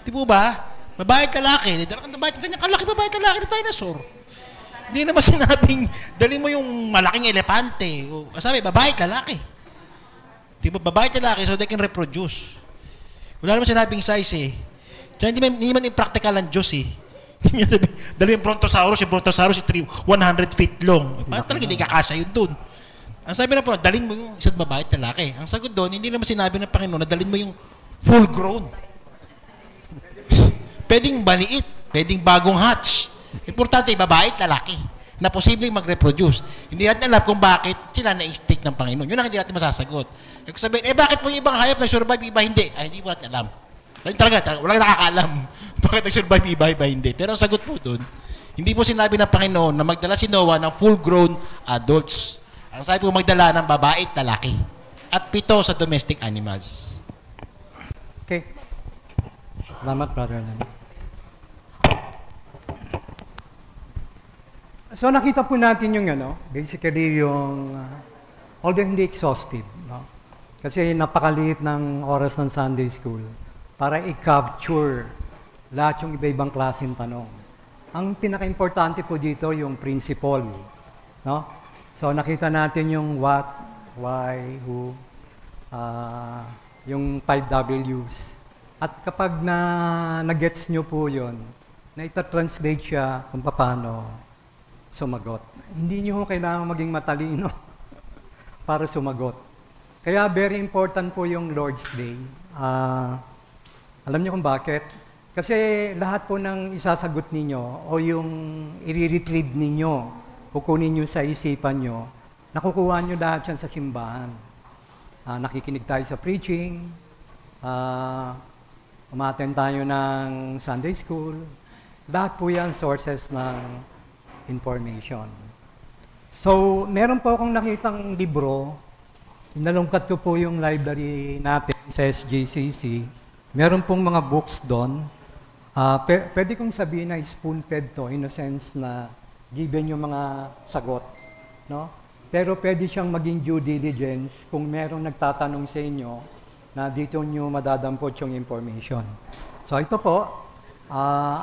Di po ba? Babae at lalaki. Ganyang kalaki, babae at lalaki na dinosaur. Hindi naman sinabing, dalhin mo yung malaking elepante. O, sabi, babae at lalaki. Di ba? Babae at lalaki so they can reproduce. Wala naman sinabing size eh. Tsaka hindi man impractical ang Diyos eh. Dali yung Brontosaurus is 100 feet long. Parang talaga hindi kakasya yun dun. Ang sabi na po, dalhin mo yung isang babae at lalaki. Ang sagot doon, hindi naman sinabi ng Panginoon na dalhin mo yung full grown. Pwedeng maliit, pwedeng bagong hatch. Importante, babae at lalaki na posibleng mag-reproduce. Hindi natin alam kung bakit sila na-expect ng Panginoon. Yun ang hindi natin masasagot. Kung sabihin, bakit mo yung ibang hayop nag-survive, iba hindi? Ay, hindi po natin alam. Talaga, walang nakakaalam bakit nag-survive iba hindi. Pero ang sagot po doon, hindi po sinabi ng Panginoon na magdala si Noah ng full-grown adults. Ang sabi po magdala ng babae at lalaki. At 7 sa domestic animals. Okay. Salamat, Brother Alan. So nakita po natin yung basically yung, although hindi exhaustive, no? Kasi napakaliit ng oras ng Sunday School para i-capture lahat yung iba-ibang klaseng tanong. Ang pinaka-importante po dito yung principle, no? So nakita natin yung what, why, who, yung 5 W's. At kapag na-gets nyo po yun, na ita-translate siya kung paano sumagot. Hindi nyo kailangan maging matalino para sumagot. Kaya very important po yung Lord's Day. Alam niyo kung bakit? Kasi lahat po ng isasagot ninyo o yung i-retrieve ninyo, kukunin nyo sa isipan nyo, nakukuha nyo lahat yan sa simbahan. Nakikinig tayo sa preaching, umattend tayo ng Sunday School, lahat po yan sources ng information. So, meron po akong nakitang libro, inalungkat ko po yung library natin sa SJCC. Meron pong mga books doon. Pwede kong sabihin na spoon-fed to, in a sense na given yung mga sagot. No? Pero pwede siyang maging due diligence kung merong nagtatanong sa inyo na dito nyo madadampot yung information. So, ito po,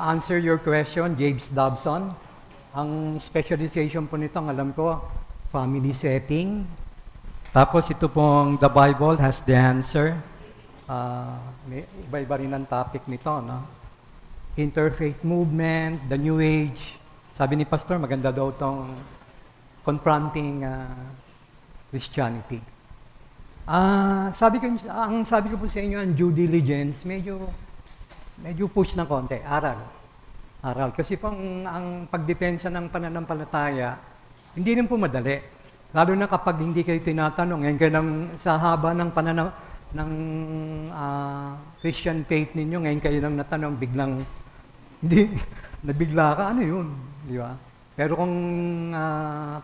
answer your question, James Dobson. Ang specialization po nito, ang alam ko, family setting. Tapos ito pong The Bible Has the Answer. May iba-iba rin ang topic nito, no? Interfaith movement, the New Age. Sabi ni Pastor, maganda daw itong confronting Christianity. Ang sabi ko po sa inyo, ang due diligence, medyo push ng konti, aral. Kasi ang pagdepensa ng pananampalataya, hindi rin po madali. Lalo na kapag hindi kayo tinatanong, ngayon kayo sa haba ng Christian faith ninyo, ngayon kayo nang natanong, biglang, hindi, nabigla ka, ano yun? Di ba? Pero kung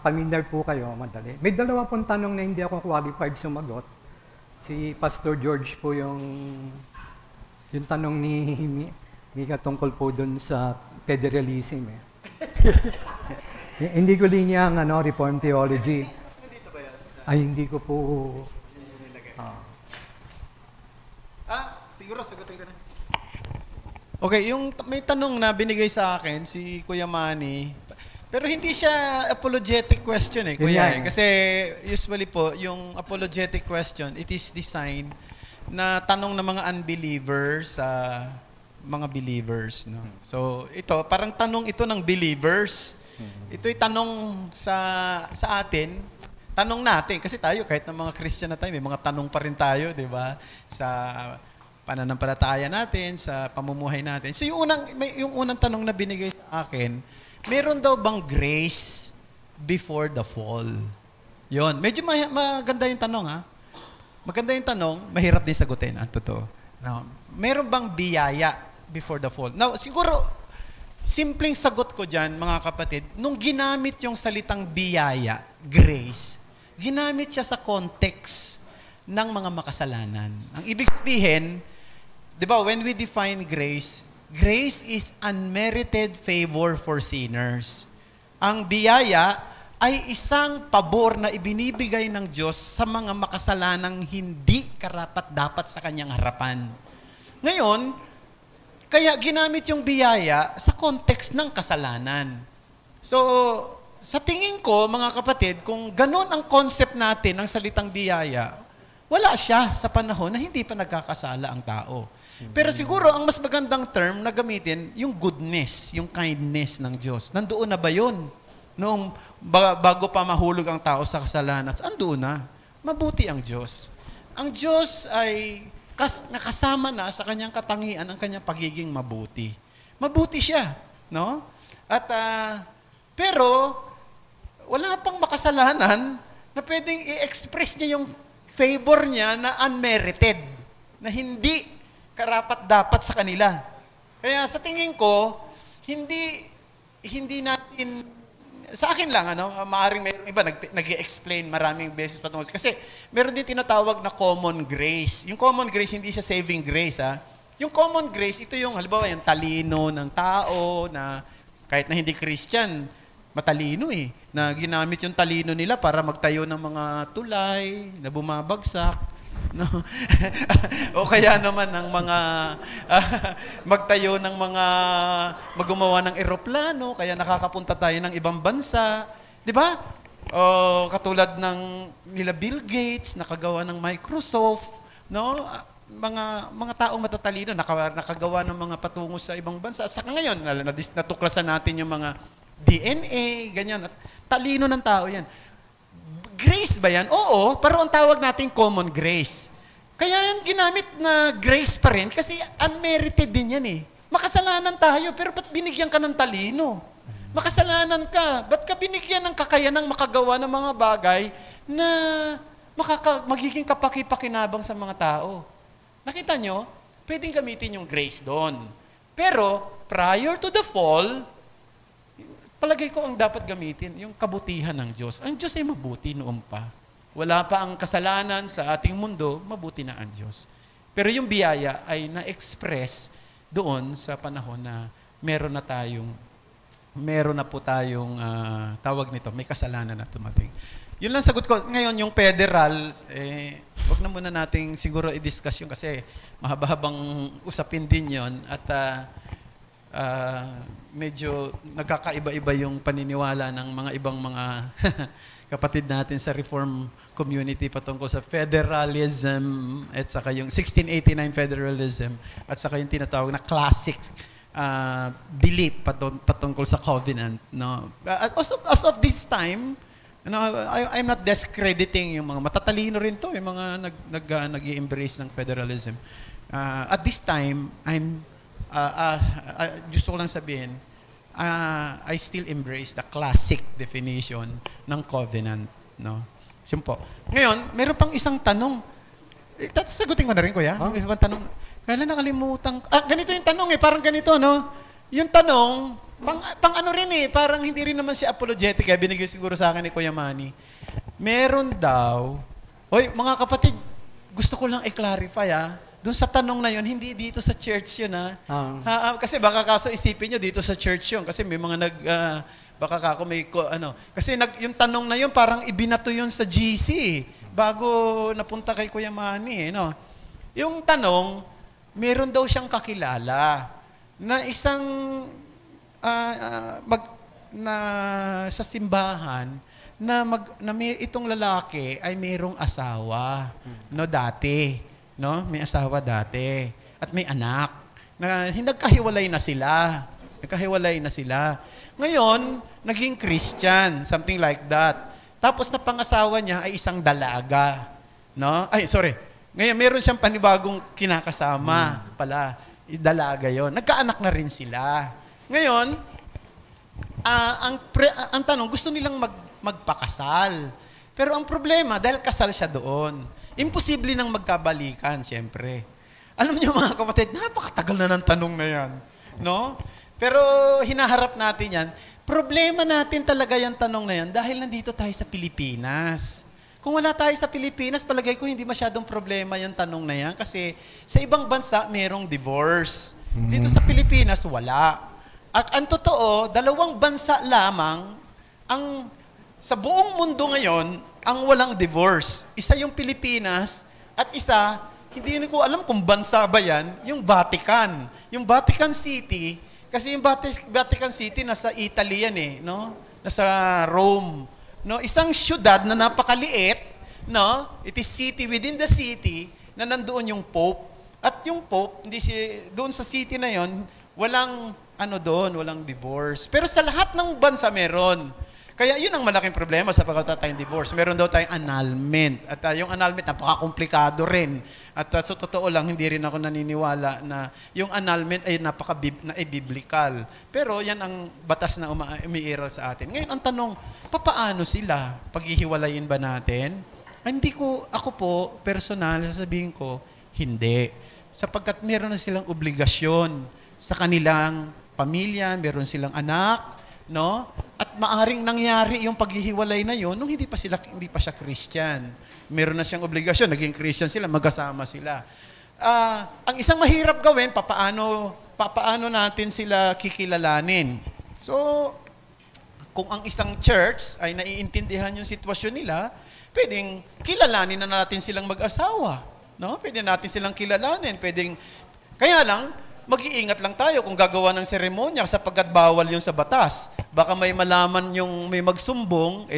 familiar po kayo, madali. May 2 pong tanong na hindi ako qualified sumagot. Si Pastor George po yung tanong ni Mika tungkol po dun sa federalism. Hindi ko linya ang Reformed Theology. Ay, hindi ko po... Siguro, sagutin ko na. Okay, may tanong na binigay sa akin, si Kuya Manny, pero hindi siya apologetic question Kuya. Kasi usually po, yung apologetic question, it is designed na tanong ng mga unbelievers sa mga believers. No? So, ito, parang tanong ito ng believers. Ito'y tanong sa atin, tanong natin, kasi tayo, kahit ng mga Christian na tayo, may mga tanong pa rin tayo, di ba? Sa pananampalataya natin, sa pamumuhay natin. So, yung unang tanong na binigay sa akin, meron daw bang grace before the fall? Yon, medyo maganda yung tanong ha. Maganda yung tanong, mahirap din sagutin, ang totoo. Now, meron bang biyaya before the fall? Now, siguro, simpleng sagot ko dyan, mga kapatid, nung ginamit yung salitang biyaya, grace, ginamit siya sa context ng mga makasalanan. Ang ibig sabihin, di ba, when we define grace, grace is unmerited favor for sinners. Ang biyaya ay isang pabor na ibinibigay ng Diyos sa mga makasalanang hindi karapat-dapat sa kanyang harapan. Ngayon, kaya ginamit yung biyaya sa context ng kasalanan. So, sa tingin ko, mga kapatid, kung ganun ang concept natin ng salitang biyaya, wala siya sa panahon na hindi pa nagkakasala ang tao. Pero siguro, ang mas magandang term na gamitin, yung goodness, yung kindness ng Diyos. Nandoon na ba yun? Noong bago pa mahulog ang tao sa kasalanan, andoon na. Mabuti ang Diyos. Ang Diyos ay nakasama na sa kanyang katangian ang kanyang pagiging mabuti. Mabuti siya, no? At pero wala pang makasalanan na pwedeng i-express niya yung favor niya na unmerited, na hindi karapat-dapat sa kanila. Kaya sa tingin ko, hindi natin, sa akin lang, maaring may iba nag-i-explain maraming beses patungkol. Kasi meron din tinatawag na common grace. Yung common grace, hindi siya saving grace. Yung common grace, ito yung, halimbawa, yung talino ng tao na kahit na hindi Christian, matalino na ginamit yung talino nila para magtayo ng mga tulay na bumabagsak. No? O kaya naman ng mga magtayo ng mga gumawa ng eroplano, kaya nakakapunta tayo ng ibang bansa, 'di ba? O katulad ng nila Bill Gates, nakagawa ng Microsoft, no? Mga taong matatalino nakagawa ng mga patungo sa ibang bansa. At saka ngayon natuklasan natin yung mga DNA, ganyan. At talino ng tao 'yan. Grace ba yan? Oo, pero ang tawag natin common grace. Kaya yan ginamit na grace pa rin kasi unmerited din yan Makasalanan tayo, pero ba't binigyan ka ng talino? Makasalanan ka, ba't ka binigyan ng kakayanang makagawa ng mga bagay na magiging kapaki-pakinabang sa mga tao? Nakita nyo? Pwedeng gamitin yung grace doon. Pero prior to the fall, palagay ko ang dapat gamitin, yung kabutihan ng Diyos. Ang Diyos ay mabuti noon pa. Wala pa ang kasalanan sa ating mundo, mabuti na ang Diyos. Pero yung biyaya ay na-express doon sa panahon na meron na po tayong tawag nito, may kasalanan na tumating. Yun lang sagot ko. Ngayon, yung federal, wag na muna nating siguro i-discuss yun kasi mahaba-habang usapin din yun at medyo nagkakaiba-iba yung paniniwala ng mga ibang mga kapatid natin sa Reform community patungkol sa federalism at saka yung 1689 federalism at saka yung tinatawag na classic belief patungkol sa covenant. No? As of this time, I'm not discrediting yung mga matatalino rin to, yung mga nag-i-embrace ng federalism. At this time, gusto ko lang sabihin, I still embrace the classic definition ng covenant. No? Yun po. Ngayon, meron pang isang tanong. Sagutin ko na rin, kuya. May ibang tanong. Kaya nakalimutan. Ganito yung tanong parang ganito, no? Yung tanong, pang ano rin parang hindi rin naman siya apologetic. Kaya binigay siguro sa akin ni Kuya Manny. Meron daw, mga kapatid, gusto ko lang i-clarify, doon sa tanong na yun, hindi dito sa church yun, kasi baka kaso isipin nyo dito sa church yun. Kasi may mga kasi yung tanong na yun, parang ibinato yun sa GC, bago napunta kay Kuya Manny, no? Yung tanong, meron daw siyang kakilala na isang, sa simbahan, na itong lalaki ay mayroong asawa, no, dati. No? May asawa dati. At may anak. Na nagkahiwalay na sila. Ngayon, naging Christian. Something like that. Tapos na pangasawa niya ay isang dalaga. No? Ngayon, meron siyang panibagong kinakasama pala. Dalaga yon. Nagkaanak na rin sila. Ngayon, ang tanong, gusto nilang magpakasal. Pero ang problema, dahil kasal siya doon, imposible nang magkabalikan, siyempre. Alam niyo mga kapatid, napakatagal na ng tanong na yan. No? Pero hinaharap natin yan. Problema natin talaga yung tanong na yan dahil nandito tayo sa Pilipinas. Kung wala tayo sa Pilipinas, palagay ko hindi masyadong problema yung tanong na yan kasi sa ibang bansa, merong divorce. Dito sa Pilipinas, wala. At ang totoo, 2 bansa lamang ang sa buong mundo ngayon ang walang divorce. Isa yung Pilipinas at isa, hindi ko alam kung bansa ba yan, yung Vatican. Yung Vatican City, kasi yung Vatican City nasa Italy yan eh, no? Nasa Rome. No? Isang syudad na napakaliit, no? It is city within the city na nandoon yung Pope. At yung Pope, doon sa city na yon, walang walang divorce. Pero sa lahat ng bansa meron. Kaya yun ang malaking problema sa pagkakataon tayong divorce. Meron daw tayong annulment. At yung annulment, napaka-komplikado rin. At sa totoo lang, hindi rin ako naniniwala na yung annulment ay biblical. Pero yan ang batas na umiiral sa atin. Ngayon, ang tanong, papaano sila? Paghihiwalayin ba natin? Ako po, personal, sasabihin ko, hindi. Sapagkat meron na silang obligasyon sa kanilang pamilya, meron silang anak, no? At maaring nangyari yung paghihiwalay na yon nung hindi pa siya Christian. Meron na siyang obligasyon, naging Christian sila, magkasama sila. Ang isang mahirap gawin, papaano natin sila kikilalanin? So, kung ang isang church ay naiintindihan yung sitwasyon nila, pwedeng kilalanin na natin silang mag-asawa. No? Pwede natin silang kilalanin. Kaya lang, mag-iingat lang tayo kung gagawa ng seremonya sapagkat bawal yung sa batas. Baka may malaman yung may magsumbong,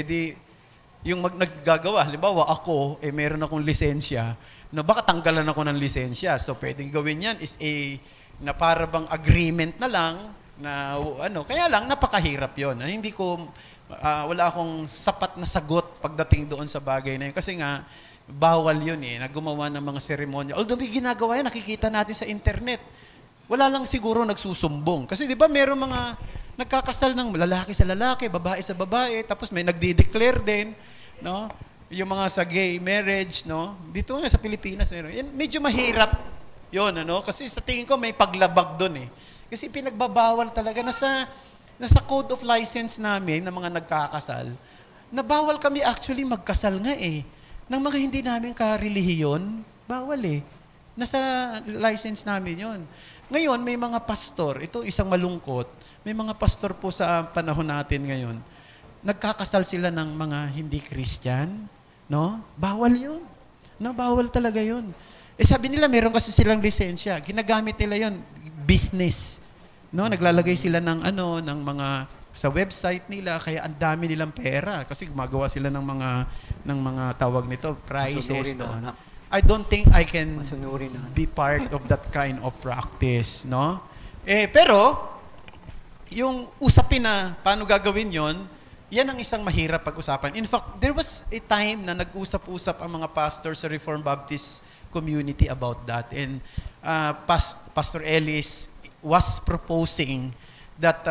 yung naggagawa. Halimbawa, ako, meron akong lisensya. No, baka tanggalan ako ng lisensya. So, pwedeng gawin yan is na para bang agreement na lang na Kaya lang, napakahirap yon. Wala akong sapat na sagot pagdating doon sa bagay na yun. Kasi nga, bawal yun na gumawa ng mga seremonya. Although may ginagawa yan, nakikita natin sa internet. Wala lang siguro nagsusumbong. Kasi di ba meron mga nagkakasal ng lalaki sa lalaki, babae sa babae, tapos may nagdi-declare din, no? Yung mga sa gay marriage, no? Dito nga sa Pilipinas meron. Medyo mahirap 'yon, Kasi sa tingin ko may paglabag doon Kasi pinagbabawal talaga nasa code of license namin ng mga nagkakasal. Na bawal kami actually magkasal nga ng mga hindi namin karelihiyon, bawal Nasa license namin 'yon. Ngayon, may mga pastor, ito isang malungkot, may mga pastor po sa panahon natin ngayon, nagkakasal sila ng mga hindi Christian, no? Bawal yun. No, bawal talaga yun. Sabi nila, meron kasi silang lisensya. Ginagamit nila yun, business. No, naglalagay sila ng mga sa website nila, kaya ang dami nilang pera kasi gumagawa sila ng mga tawag nito, prices doon. I don't think I can be part of that kind of practice, no? Pero, yung usapin na paano gagawin yon, yan ang isang mahirap pag-usapan. In fact, there was a time na nag-usap-usap ang mga pastors sa Reformed Baptist community about that. And Pastor Ellis was proposing that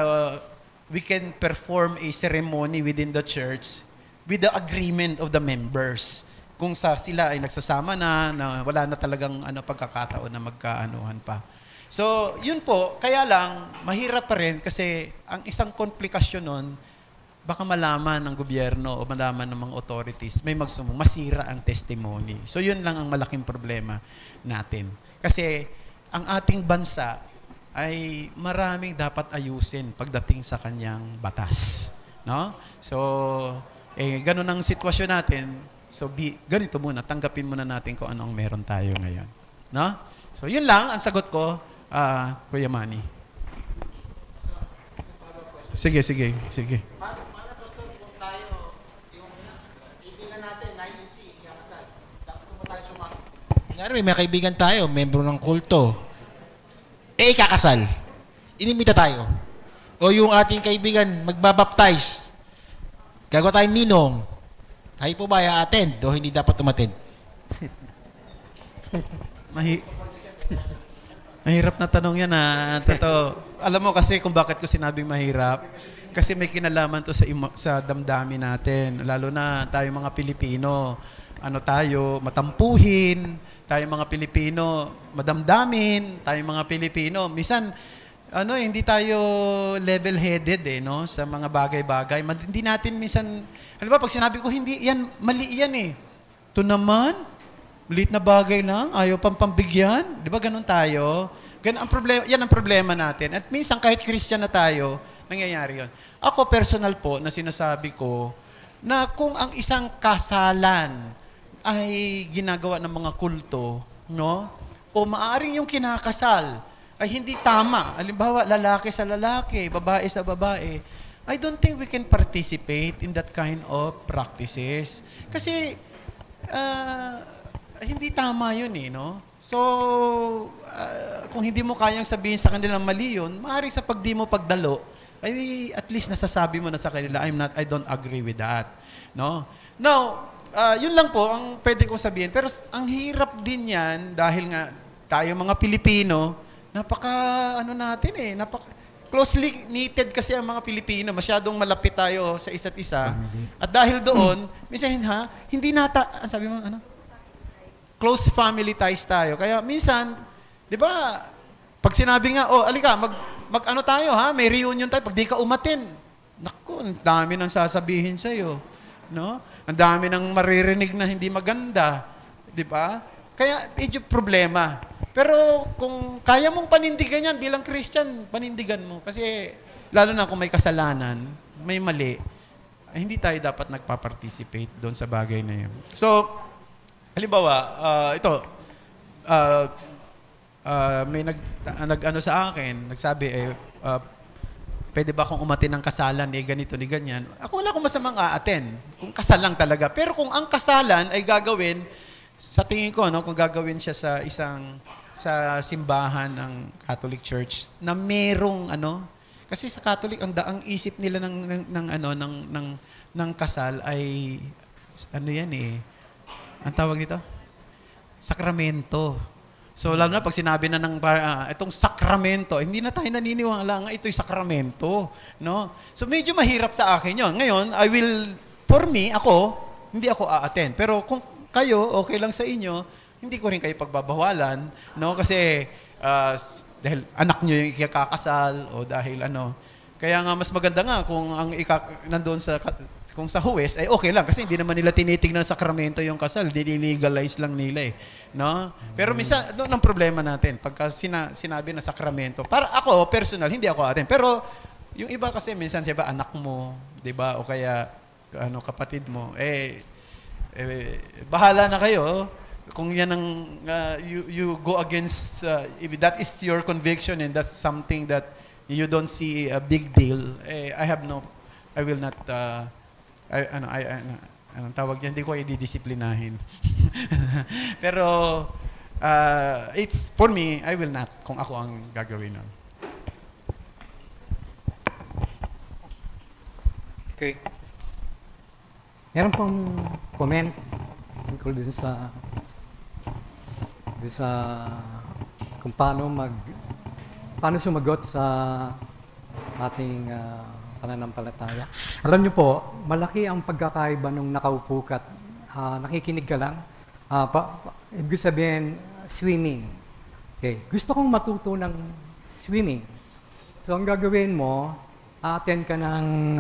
we can perform a ceremony within the church with the agreement of the members. Kung sila ay nagsasama na wala na talagang pagkakataon na magkaanuhan pa. So, yun po, kaya lang, mahirap pa rin kasi ang isang komplikasyon nun, baka malaman ng gobyerno o malaman ng mga authorities, may masira ang testimony. So, yun lang ang malaking problema natin. Kasi, ang ating bansa ay maraming dapat ayusin pagdating sa kanyang batas. No? So, ganun ang sitwasyon natin. So, ganito muna, tanggapin muna natin kung ano ang meron tayo ngayon. No? So, yun lang ang sagot ko, Kuya Manny. Sige. Paano pastor kung tayo, yung kaibigan natin, 9NC, ikakasal? Dapat mo tayo sumagot? May kaibigan tayo, membro ng kulto. Ikakasal. Inimita tayo. O yung ating kaibigan, magbabaptize. Gagawa tayong ninong. Tayo po ba i-attend o hindi dapat umattend? Mahirap na tanong yan Totoo. Alam mo kasi kung bakit ko sinabing mahirap. Kasi may kinalaman to sa damdamin natin. Lalo na tayo mga Pilipino. Ano tayo, matampuhin. Tayo mga Pilipino, madamdamin. Tayo mga Pilipino. Minsan, hindi tayo level-headed no? Sa mga bagay-bagay. Hindi natin minsan, pag sinabi ko, hindi, yan, mali yan eh. Ito naman, maliit na bagay lang, ayaw pang pambigyan. Di ba ganun tayo? Yan ang problema natin. At minsan, kahit Christian na tayo, nangyayari yun. Ako, personal po, na sinasabi ko, na kung ang isang kasalan ay ginagawa ng mga kulto, no? O maaaring yung kinakasal ay hindi tama. Halimbawa, lalaki sa lalaki, babae sa babae. I don't think we can participate in that kind of practices. Kasi, hindi tama yun no? So, kung hindi mo kayang sabihin sa kanila mali yun, maaaring sa pagdi mo pagdalo, ay at least nasasabi mo na sa kanila, I don't agree with that. No? Now, yun lang po ang pwede kong sabihin. Pero ang hirap din yan dahil nga tayo mga Pilipino, closely knitted kasi ang mga Pilipino. Masyadong malapit tayo sa isa't isa. At dahil doon, minsan sabi mo, close family ties tayo. Kaya minsan, di ba, pag sinabi nga, alika, mag-ano tayo may reunion tayo, pag di ka umatin, naku, ang dami nang sasabihin sa'yo. No? Ang dami nang maririnig na hindi maganda. Di ba? Kaya, medyo problema. Pero kung kaya mong panindigan yan bilang Christian, panindigan mo. Kasi, lalo na kung may kasalanan, may mali, hindi tayo dapat nagpa-participate doon sa bagay na yun. So, halimbawa, may nag-ano sa akin, nagsabi, pwede ba akong umatin ng kasalan, ganito, ni ganyan. Ako wala akong masamang aaten, kung kasal lang talaga. Pero kung ang kasalan ay gagawin, sa tingin ko, kung gagawin siya sa simbahan ng Catholic Church, na merong, kasi sa Catholic, ang isip nila ng kasal ay, ang tawag nito? Sakramento. So, lalo na pag sinabi na itong sakramento, hindi na tayo naniniwala nga ito'y sakramento. No? So, medyo mahirap sa akin yun. Ngayon, hindi ako aattend. Pero kung kayo, okay lang sa inyo, hindi ko rin kayo pagbabawalan. No? Kasi, dahil anak nyo yung ikakasal o dahil Kaya nga, mas maganda nga kung nandoon kung sa huwes, ay okay lang. Kasi hindi naman nila tinitingnan sakramento yung kasal. Nililegalize lang nila No? Pero minsan, doon ang problema natin. Pagka sinabi na sakramento. Para ako, personal, hindi ako atin. Pero yung iba kasi minsan, siya anak mo, di ba? O kaya, kapatid mo. Bahala na kayo. Kung yan ang, you go against, if that is your conviction and that's something that you don't see a big deal, I will not, anong tawag yan, hindi ko i-disiplinahin. Pero, it's, for me, I will not, kung ako ang gagawin nun. Okay. Meron pong comment tungkol dun sa kung paano sumagot sa ating pananampalataya. Alam niyo po, malaki ang pagkakaiba nung nakaupo ka at nakikinig ka lang. Ibig sabihin, swimming. Okay. Gusto kong matuto ng swimming. So, ang gagawin mo, attend ka ng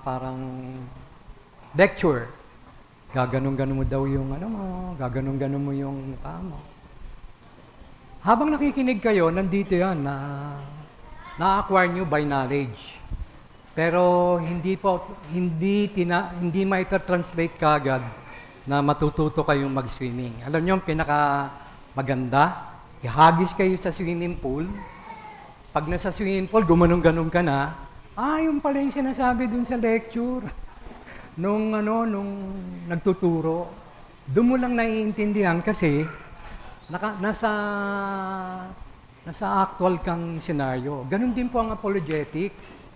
parang lecture. Gaganong-ganon mo daw yung gaganong-ganon mo yung mukha mo. Habang nakikinig kayo, nandito yan na-acquire nyo by knowledge. Pero hindi maita-translate kagad na matututo kayong mag-swimming. Alam nyo, ang pinaka-maganda, ihagis kayo sa swimming pool. Pag nasa swimming pool, gumanong-ganon ka na, yung pala yung sinasabi dun sa lecture. Nung nagtuturo, doon mo lang naiintindihan kasi nasa actual kang senaryo. Ganun din po ang apologetics.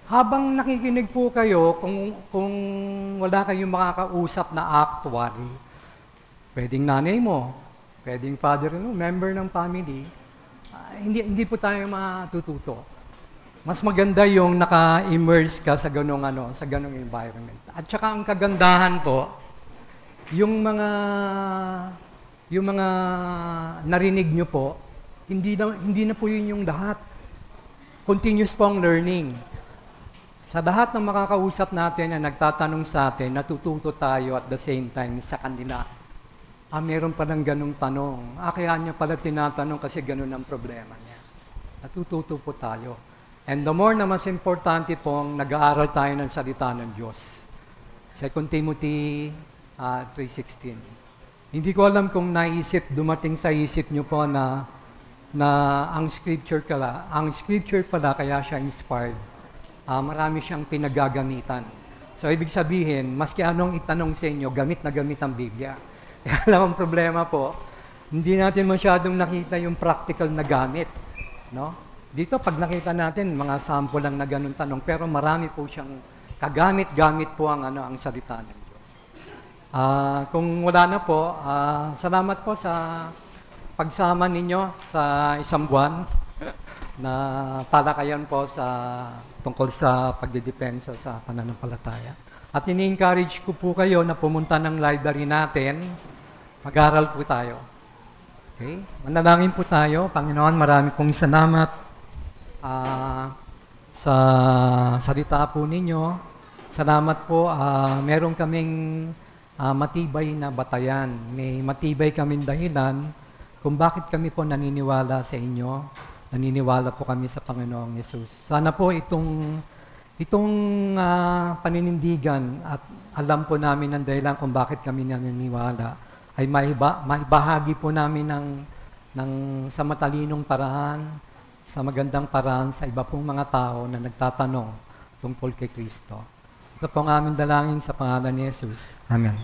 Habang nakikinig po kayo, kung wala kayong makakausap na actual, pwedeng nanay mo, pwedeng father mo, member ng family, hindi po tayo matututo. mas maganda yung naka-immerse ka sa ganung sa ganung environment. At saka ang kagandahan po, yung mga narinig nyo po, hindi na po yun yung lahat. Continuous po ang learning. Sa lahat ng makakausap natin na nagtatanong sa atin, natututo tayo at the same time sa kanila. Meron palang ganung tanong. Kaya niya pala tinatanong kasi ganun ang problema niya. Natututo po tayo. And the more na mas importante pong nag-aaral tayo ng salita ng Diyos. 2 Timothy 3:16. Hindi ko alam kung dumating sa isip niyo po na ang scripture pala kaya siya inspired. Marami siyang pinagagamitan. So ibig sabihin, maski anong itanong sa inyo, gamit na gamit ang Biblia. Kaya alam ang problema po, hindi natin masyadong nakita yung practical na gamit. No? Dito, pag nakita natin, mga sample lang na ganun tanong, pero marami po siyang kagamit-gamit po ang salita ng Diyos. Kung wala na po, salamat po sa pagsama ninyo sa isang buwan na talakayan po tungkol sa pagdidepensa sa pananampalataya. At ini-encourage ko po kayo na pumunta ng library natin, mag-aral po tayo. Okay? Manalangin po tayo. Panginoon, marami pong salamat sa salita po ninyo. Salamat po, meron kaming matibay na batayan. May matibay kaming dahilan kung bakit kami po naniniwala sa inyo. Naniniwala po kami sa Panginoong Yesus. Sana po itong paninindigan at alam po namin ang dahilan kung bakit kami naniniwala ay maibahagi po namin sa matalinong paraan, sa magandang paraan sa iba pong mga tao na nagtatanong tungkol kay Kristo. Ito po ang aming dalangin sa pangalan ni Jesus. Amen.